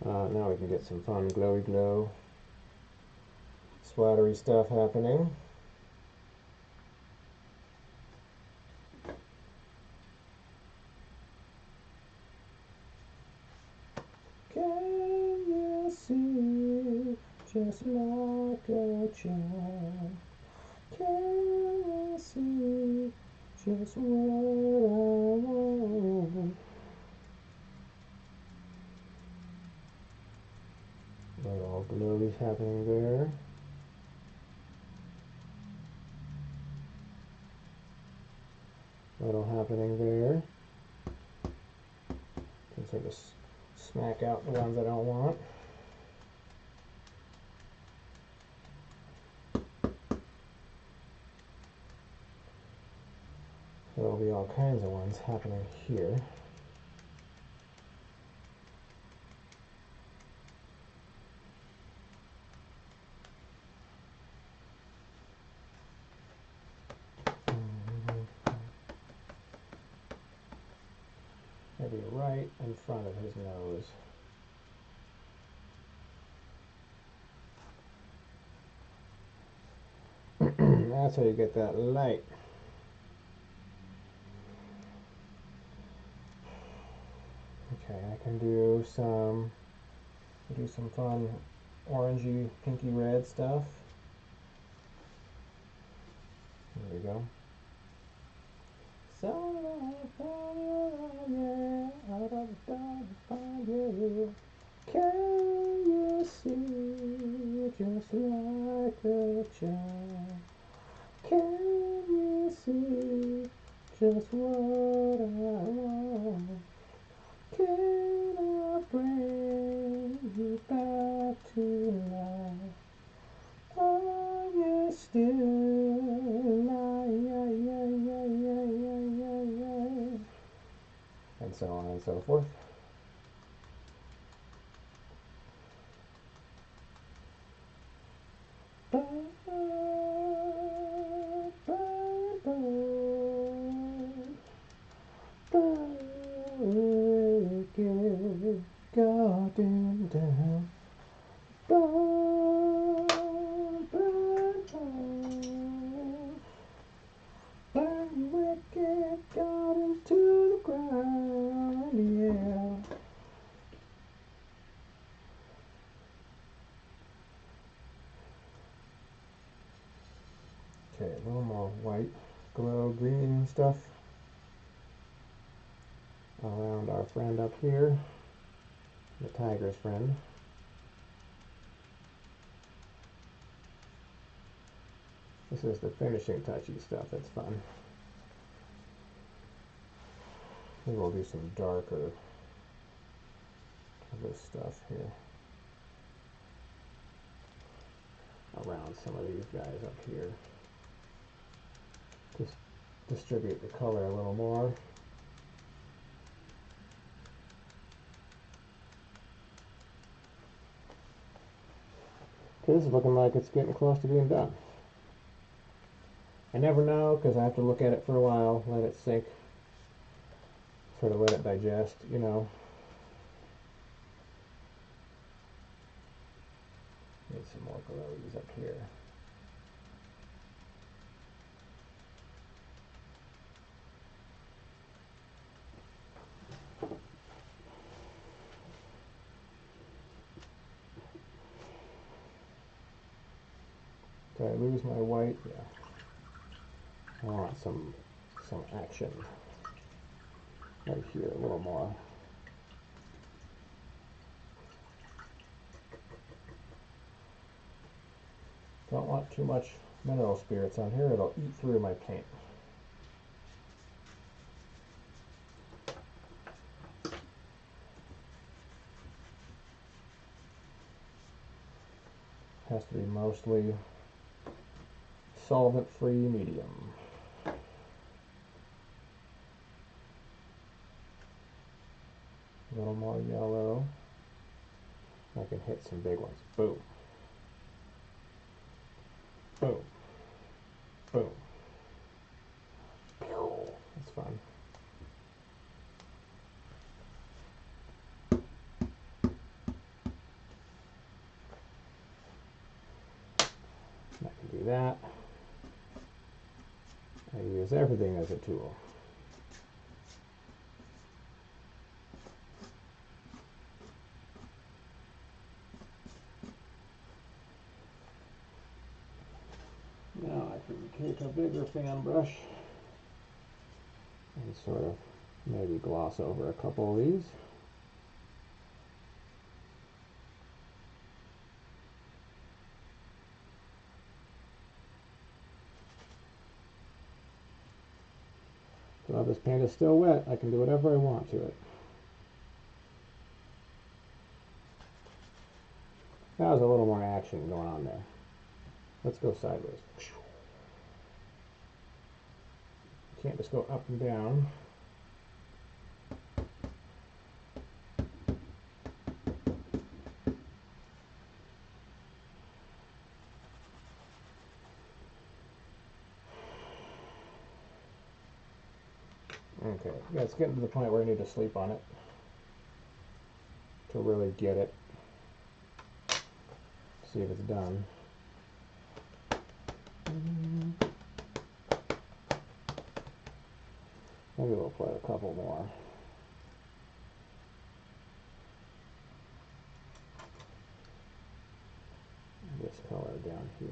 Now we can get some fun glowy glow splattery stuff happening. Can you see just like a child? Can you see just what I want? Little glowy happening there. Little happening there. Can sort of smack out the ones I don't want. There'll be all kinds of ones happening here. Maybe right in front of his nose. That's how you get that light. Okay, I can do some fun orangey, pinky red stuff. There we go. So yeah, out of the find you. Can you see just like a child? Can you see just what I want? Can I bring you back to life. Are you still alive? And so on and so forth. Goddamn down. Burn wicked, got into the ground, yeah. Okay, a little more white glow green stuff around our friend up here, the tiger's friend. This is the finishing touchy stuff that's fun. Maybe we'll do some darker of this stuff here around some of these guys up here. Just distribute the color a little more. Okay, this is looking like it's getting close to being done. I never know because I have to look at it for a while, let it sink, sort of let it digest, you know. Need some more glowies up here. Did I lose my white? Yeah. I want some action right here, a little more. Don't want too much mineral spirits on here, it'll eat through my paint. Has to be mostly solvent-free medium. A little more yellow. I can hit some big ones. Boom. Boom. Boom. That's fun. I can do that. I use everything as a tool. Now I can take a bigger fan brush and sort of maybe gloss over a couple of these. So while this paint is still wet, I can do whatever I want to it. That was a little more action going on there. Let's go sideways. Can't just go up and down. Okay, yeah, it's getting to the point where I need to sleep on it to really get it. See if it's done. Maybe we'll play a couple more. This color down here.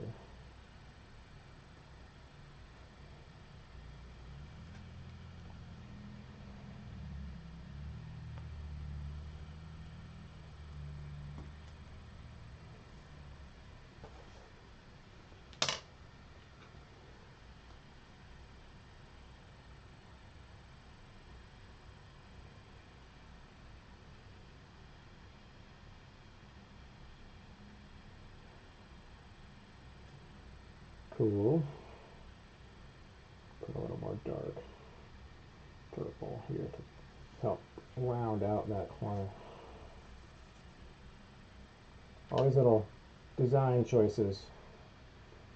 Cool. Put a little more dark purple here to help round out that corner. All these little design choices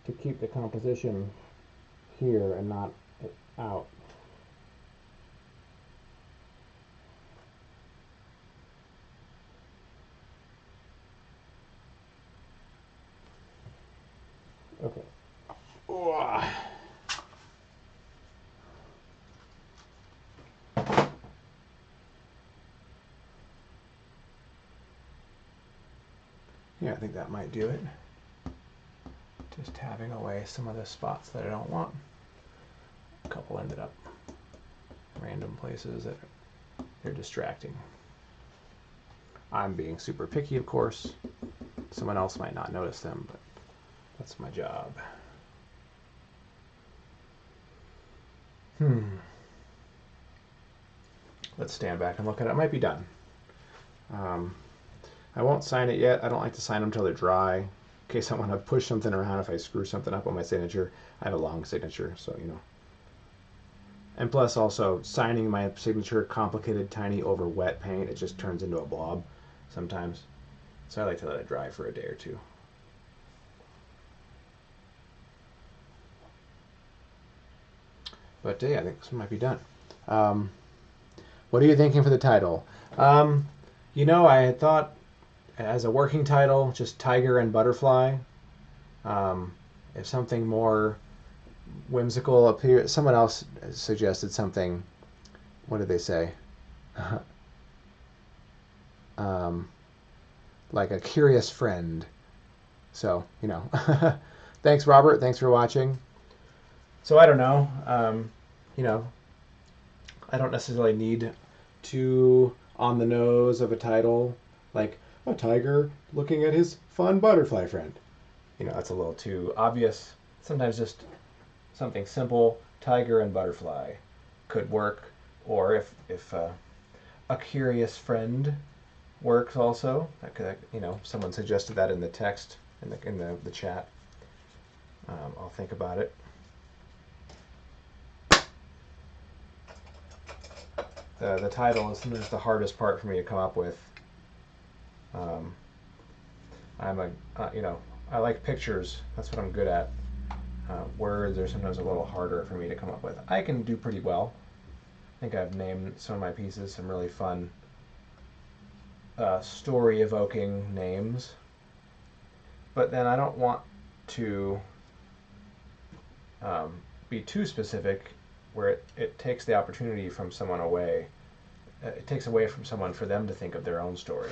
to keep the composition here and not out. Okay. Yeah, I think that might do it. Just tabbing away some of the spots that I don't want. A couple ended up random places that they're distracting. I'm being super picky, of course. Someone else might not notice them, but that's my job. Let's stand back and look at it. It might be done. I won't sign it yet. I don't like to sign them until they're dry, in case I want to push something around. If I screw something up on my signature, I have a long signature, so you know. And plus, also, signing my signature, complicated, tiny, over wet paint, it just turns into a blob sometimes. So I like to let it dry for a day or two. But yeah, I think this might be done. What are you thinking for the title? You know, I had thought as a working title, just Tiger and Butterfly. If something more whimsical appear, someone else suggested something. What did they say? Like a curious friend. So, you know. Thanks, Robert. Thanks for watching. So I don't know. You know, I don't necessarily need too on the nose of a title, like a tiger looking at his fun butterfly friend. You know, that's a little too obvious. Sometimes just something simple, tiger and butterfly, could work. Or if a curious friend works also. That could, you know, someone suggested that in the text in the chat. I'll think about it. The title is sometimes the hardest part for me to come up with. I'm a you know, I like pictures. That's what I'm good at. Words are sometimes a little harder for me to come up with. I can do pretty well. I think I've named some of my pieces some really fun story-evoking names. But then I don't want to be too specific where it takes the opportunity from someone away. It takes away from someone for them to think of their own story.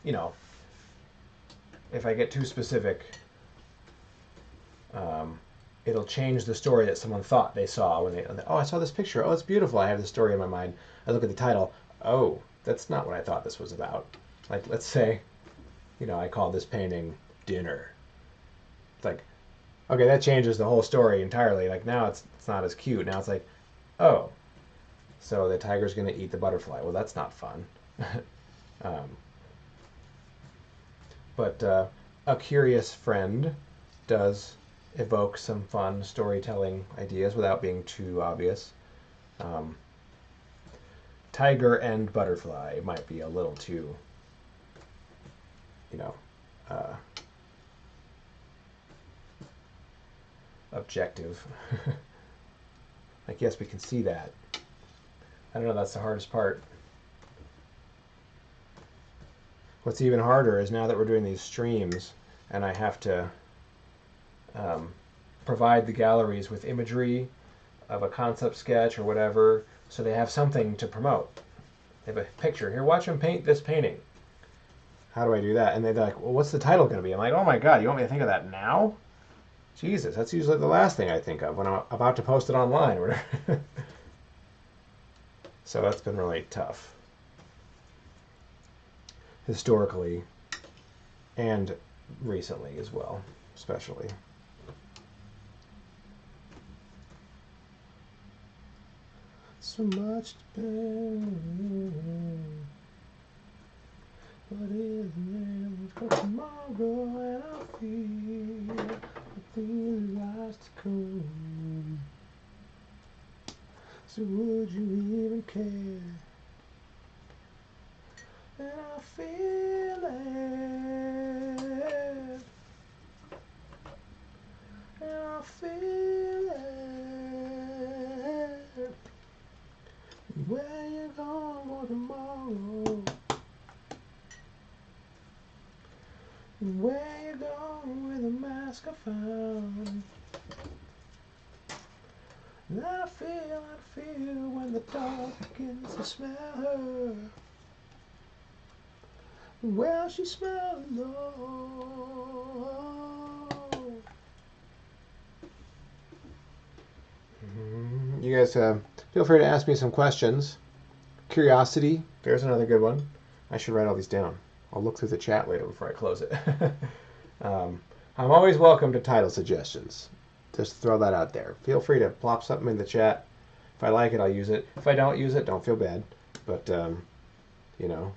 You know, if I get too specific, it'll change the story that someone thought they saw when they, oh, I saw this picture. Oh, it's beautiful. I have the story in my mind. I look at the title. Oh, that's not what I thought this was about. Like, let's say, you know, I call this painting Dinner. It's like, okay, that changes the whole story entirely. Like, now it's not as cute. Now it's like, oh, so the tiger's going to eat the butterfly. Well, that's not fun. But a curious friend does evoke some fun storytelling ideas without being too obvious. Tiger and butterfly might be a little too, you know, objective. Like, yes, we can see that. I don't know, that's the hardest part. What's even harder is now that we're doing these streams and I have to provide the galleries with imagery of a concept sketch or whatever, so they have something to promote. They have a picture. Here, watch them paint this painting. How do I do that? And they're like, well, what's the title going to be? I'm like, oh my God, you want me to think of that now? Jesus, that's usually the last thing I think of when I'm about to post it online or whatever. So that's been really tough. Historically and recently as well, especially. So much to bear, but isn't there for tomorrow, and I feel just cool. So would you even care? And I feel it. And I feel it. Where you going tomorrow? Where you going with a mask I found? And I feel when the dog begins to smell her. Well, she smells low. You guys feel free to ask me some questions. Curiosity, there's another good one. I should write all these down. I'll look through the chat later before I close it. I'm always welcome to title suggestions. Just throw that out there. Feel free to plop something in the chat. If I like it, I'll use it. If I don't use it, don't feel bad. But, you know,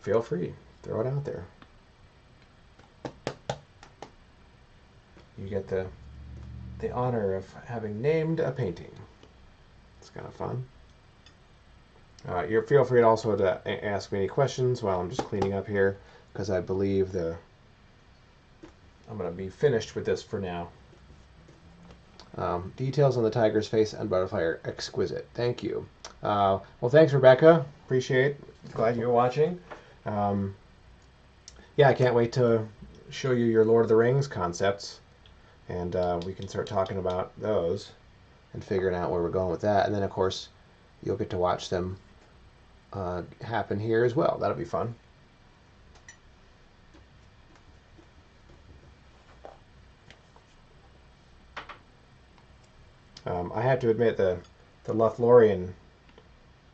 feel free. Throw it out there. You get the honor of having named a painting. It's kind of fun. You feel free also to ask me any questions while I'm just cleaning up here, because I believe I'm going to be finished with this for now. Details on the tiger's face and butterfly are exquisite. Thank you. Well, thanks, Rebecca. Appreciate it. Glad you're watching. Yeah, I can't wait to show you your Lord of the Rings concepts, and we can start talking about those and figuring out where we're going with that. And then, of course, you'll get to watch them happen here as well. That'll be fun. I have to admit, the Lothlorien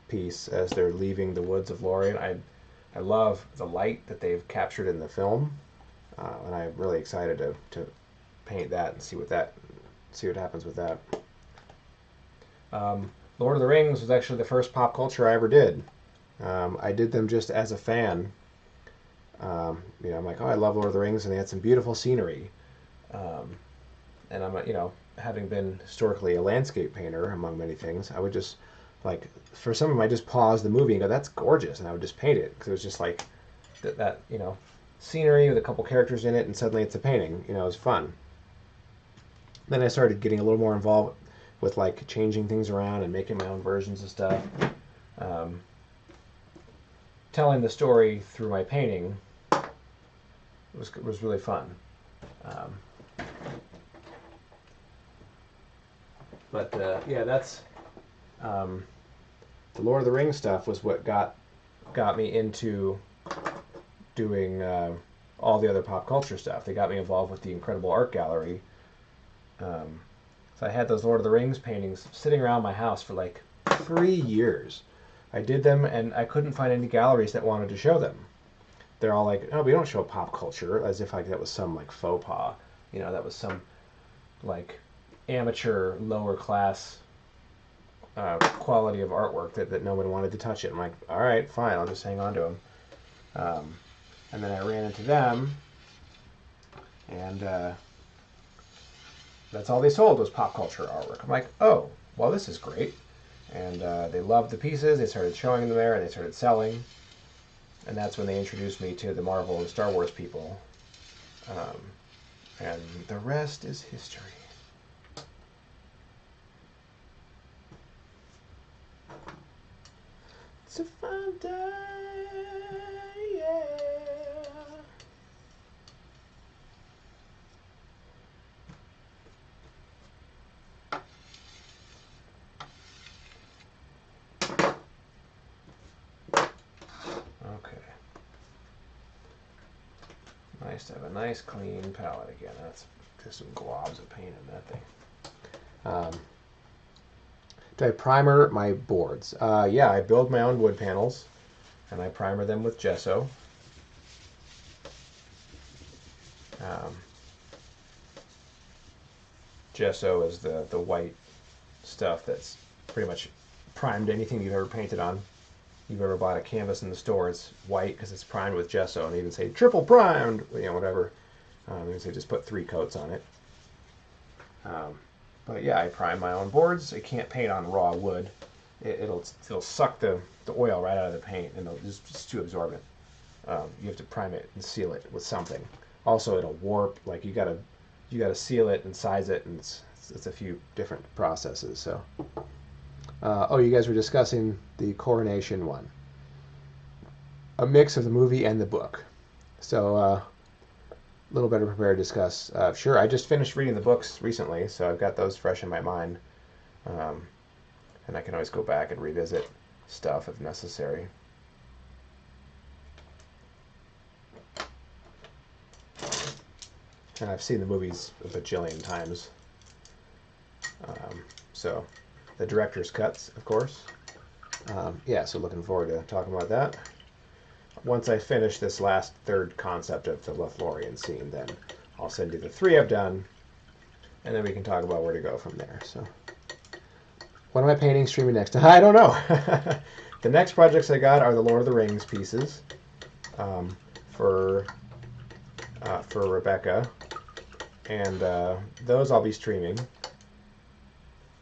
piece, as they're leaving the woods of Lorien, I love the light that they've captured in the film, and I'm really excited to paint that and see what happens with that. Lord of the Rings was actually the first pop culture I ever did. I did them just as a fan. You know, I'm like, oh, I love Lord of the Rings, and they had some beautiful scenery. And I'm, you know, having been historically a landscape painter, among many things, I would just, like, for some of them, I just pause the movie and go, that's gorgeous, and I would just paint it, because it was just like that, you know, scenery with a couple characters in it, and suddenly it's a painting. You know, it was fun. Then I started getting a little more involved with, like, changing things around and making my own versions of stuff. Telling the story through my painting was really fun. But yeah, that's the Lord of the Rings stuff was what got me into doing all the other pop culture stuff. They got me involved with the Incredible Art Gallery. So I had those Lord of the Rings paintings sitting around my house for like 3 years. I did them, and I couldn't find any galleries that wanted to show them. They're all like, "Oh, we don't show pop culture," as if like that was some like faux pas. You know, that was some like amateur, lower class quality of artwork that no one wanted to touch it. I'm like, all right, fine, I'll just hang on to them. And then I ran into them, and that's all they sold was pop culture artwork. I'm like, oh, well, this is great. And they loved the pieces. They started showing them there, and they started selling. And that's when they introduced me to the Marvel and Star Wars people. And the rest is history. It's a fun day, yeah. Okay. Nice to have a nice clean palette again. That's just some globs of paint in that thing. Do I primer my boards? Yeah, I build my own wood panels, and I primer them with gesso. Gesso is the white stuff that's pretty much primed anything you've ever painted on. You've ever bought a canvas in the store, it's white because it's primed with gesso, and they even say triple primed, you know, whatever. They just put 3 coats on it. But yeah, I prime my own boards. I can't paint on raw wood. It'll suck the oil right out of the paint, and it's too absorbent. You have to prime it and seal it with something. Also, it'll warp. Like you gotta seal it and size it, and it's a few different processes. So, oh, you guys were discussing the Coronation one, a mix of the movie and the book. So, a little better prepared to discuss. Sure, I just finished reading the books recently, so I've got those fresh in my mind, um, and I can always go back and revisit stuff if necessary. And I've seen the movies a bajillion times. So the director's cuts, of course. Yeah, so looking forward to talking about that. Once I finish this last third concept of the Lothlorien scene, then I'll send you the 3 I've done, and then we can talk about where to go from there. So, what am I painting streaming next? I don't know. The next projects I got are the Lord of the Rings pieces for Rebecca, and those I'll be streaming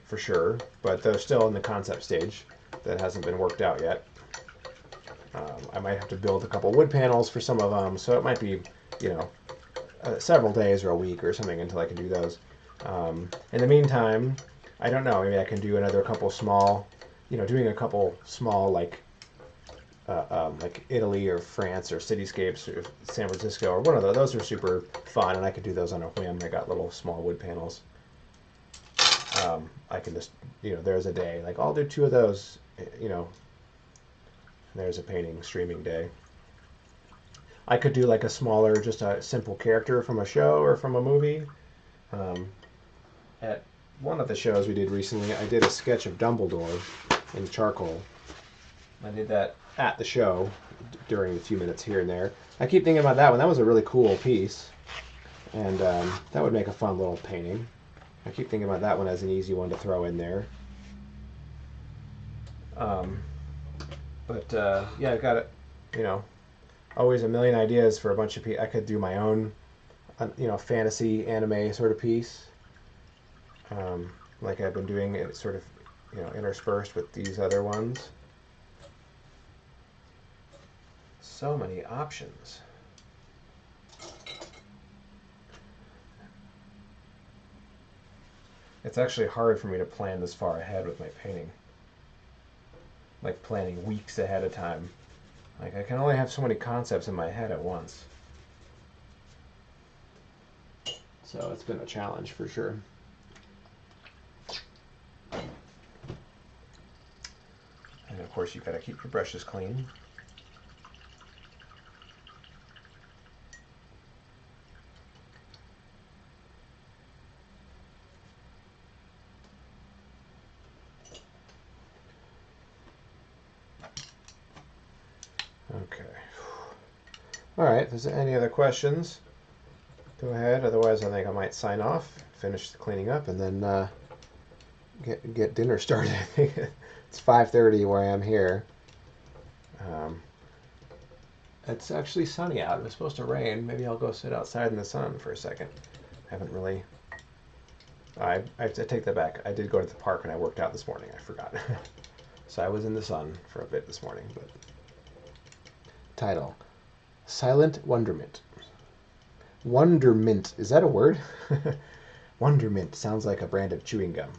for sure, but they're still in the concept stage. That hasn't been worked out yet. I might have to build a couple wood panels for some of them, so it might be, several days or a week or something until I can do those. In the meantime, I don't know. Maybe I can do another couple small, doing a couple small like Italy or France or cityscapes or San Francisco or one of those. Those are super fun, and I could do those on a whim. I got little small wood panels. I can just, there's a day. Like, I'll do 2 of those, there's a painting streaming day. I could do like a smaller, just a simple character from a show or from a movie. At one of the shows we did recently, I did a sketch of Dumbledore in charcoal. I did that at the show during a few minutes here and there. I keep thinking about that one. That was a really cool piece, and that would make a fun little painting. I keep thinking about that one as an easy one to throw in there. Yeah, I've got it. Always a million ideas for a bunch of people. I could do my own, fantasy anime sort of piece, like I've been doing it, sort of, interspersed with these other ones. So many options. It's actually hard for me to plan this far ahead with my painting. Like planning weeks ahead of time. Like, I can only have so many concepts in my head at once. So it's been a challenge for sure. And of course, you've got to keep your brushes clean. Okay. All right, if there's any other questions, go ahead. Otherwise, I think I might sign off, finish the cleaning up, and then get dinner started. I think it's 5:30 where I am here. It's actually sunny out. It was supposed to rain. Maybe I'll go sit outside in the sun for a second. I haven't really... I take that back. I did go to the park and I worked out this morning. I forgot. So I was in the sun for a bit this morning. But title: Silent Wonderment. Wondermint. Is that a word? Wondermint sounds like a brand of chewing gum.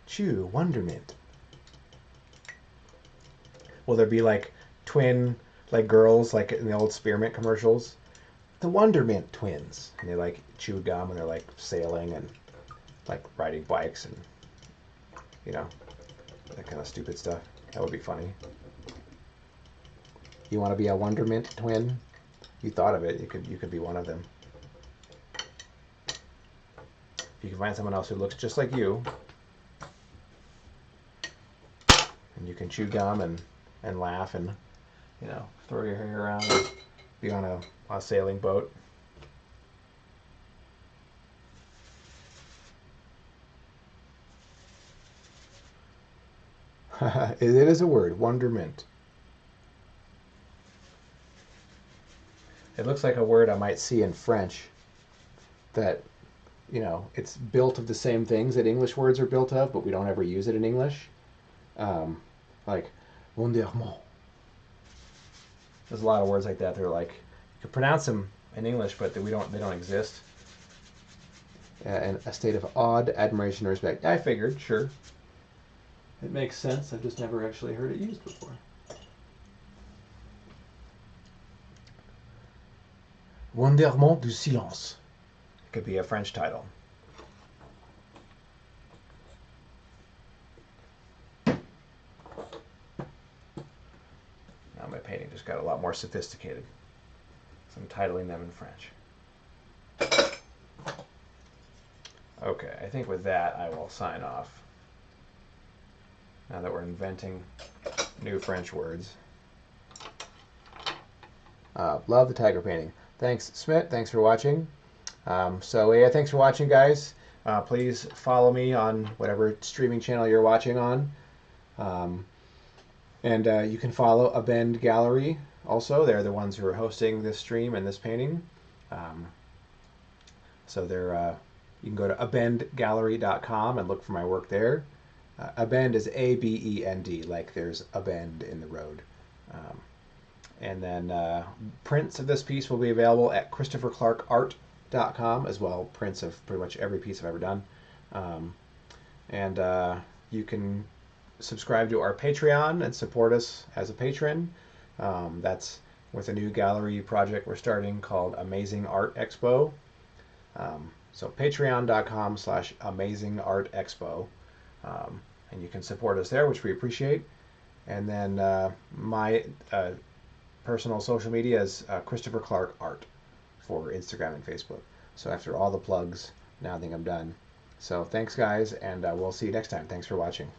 Chew Wondermint. Will there be like twin, like girls, like in the old Spearmint commercials? The Wondermint twins. And they like chew gum and they're like sailing and like riding bikes and, that kind of stupid stuff. That would be funny. You want to be a Wondermint twin? You thought of it. You could be one of them. If you can find someone else who looks just like you, and you can chew gum and laugh and, throw your hair around and be on a sailing boat. It is a word, wonderment. It looks like a word I might see in French that you know, it's built of the same things that English words are built of, but we don't ever use it in English. Like wonderment. There's a lot of words like that. They're like you can pronounce them in English, but they don't exist. And a state of awed admiration and respect. I figured, sure. It makes sense. I've just never actually heard it used before. Wonderment du silence. It could be a French title. Now my painting just got a lot more sophisticated. So I'm titling them in French. Okay, I think with that I will sign off. Now that we're inventing new French words. Love the tiger painting. Thanks, Smith. Thanks for watching. So yeah, thanks for watching, guys. Please follow me on whatever streaming channel you're watching on. And you can follow Abend Gallery also. They're the ones who are hosting this stream and this painting. So they're you can go to abendgallery.com and look for my work there. Abend is A-B-E-N-D, like there's a bend in the road. And then prints of this piece will be available at ChristopherClarkArt.com as well. Prints of pretty much every piece I've ever done. And you can subscribe to our Patreon and support us as a patron. That's with a new gallery project we're starting called Amazing Art Expo. So patreon.com/AmazingArtExpo. And you can support us there, which we appreciate. And then my personal social media is Christopher Clark Art for Instagram and Facebook. So after all the plugs, now I think I'm done. So thanks, guys, and we'll see you next time. Thanks for watching.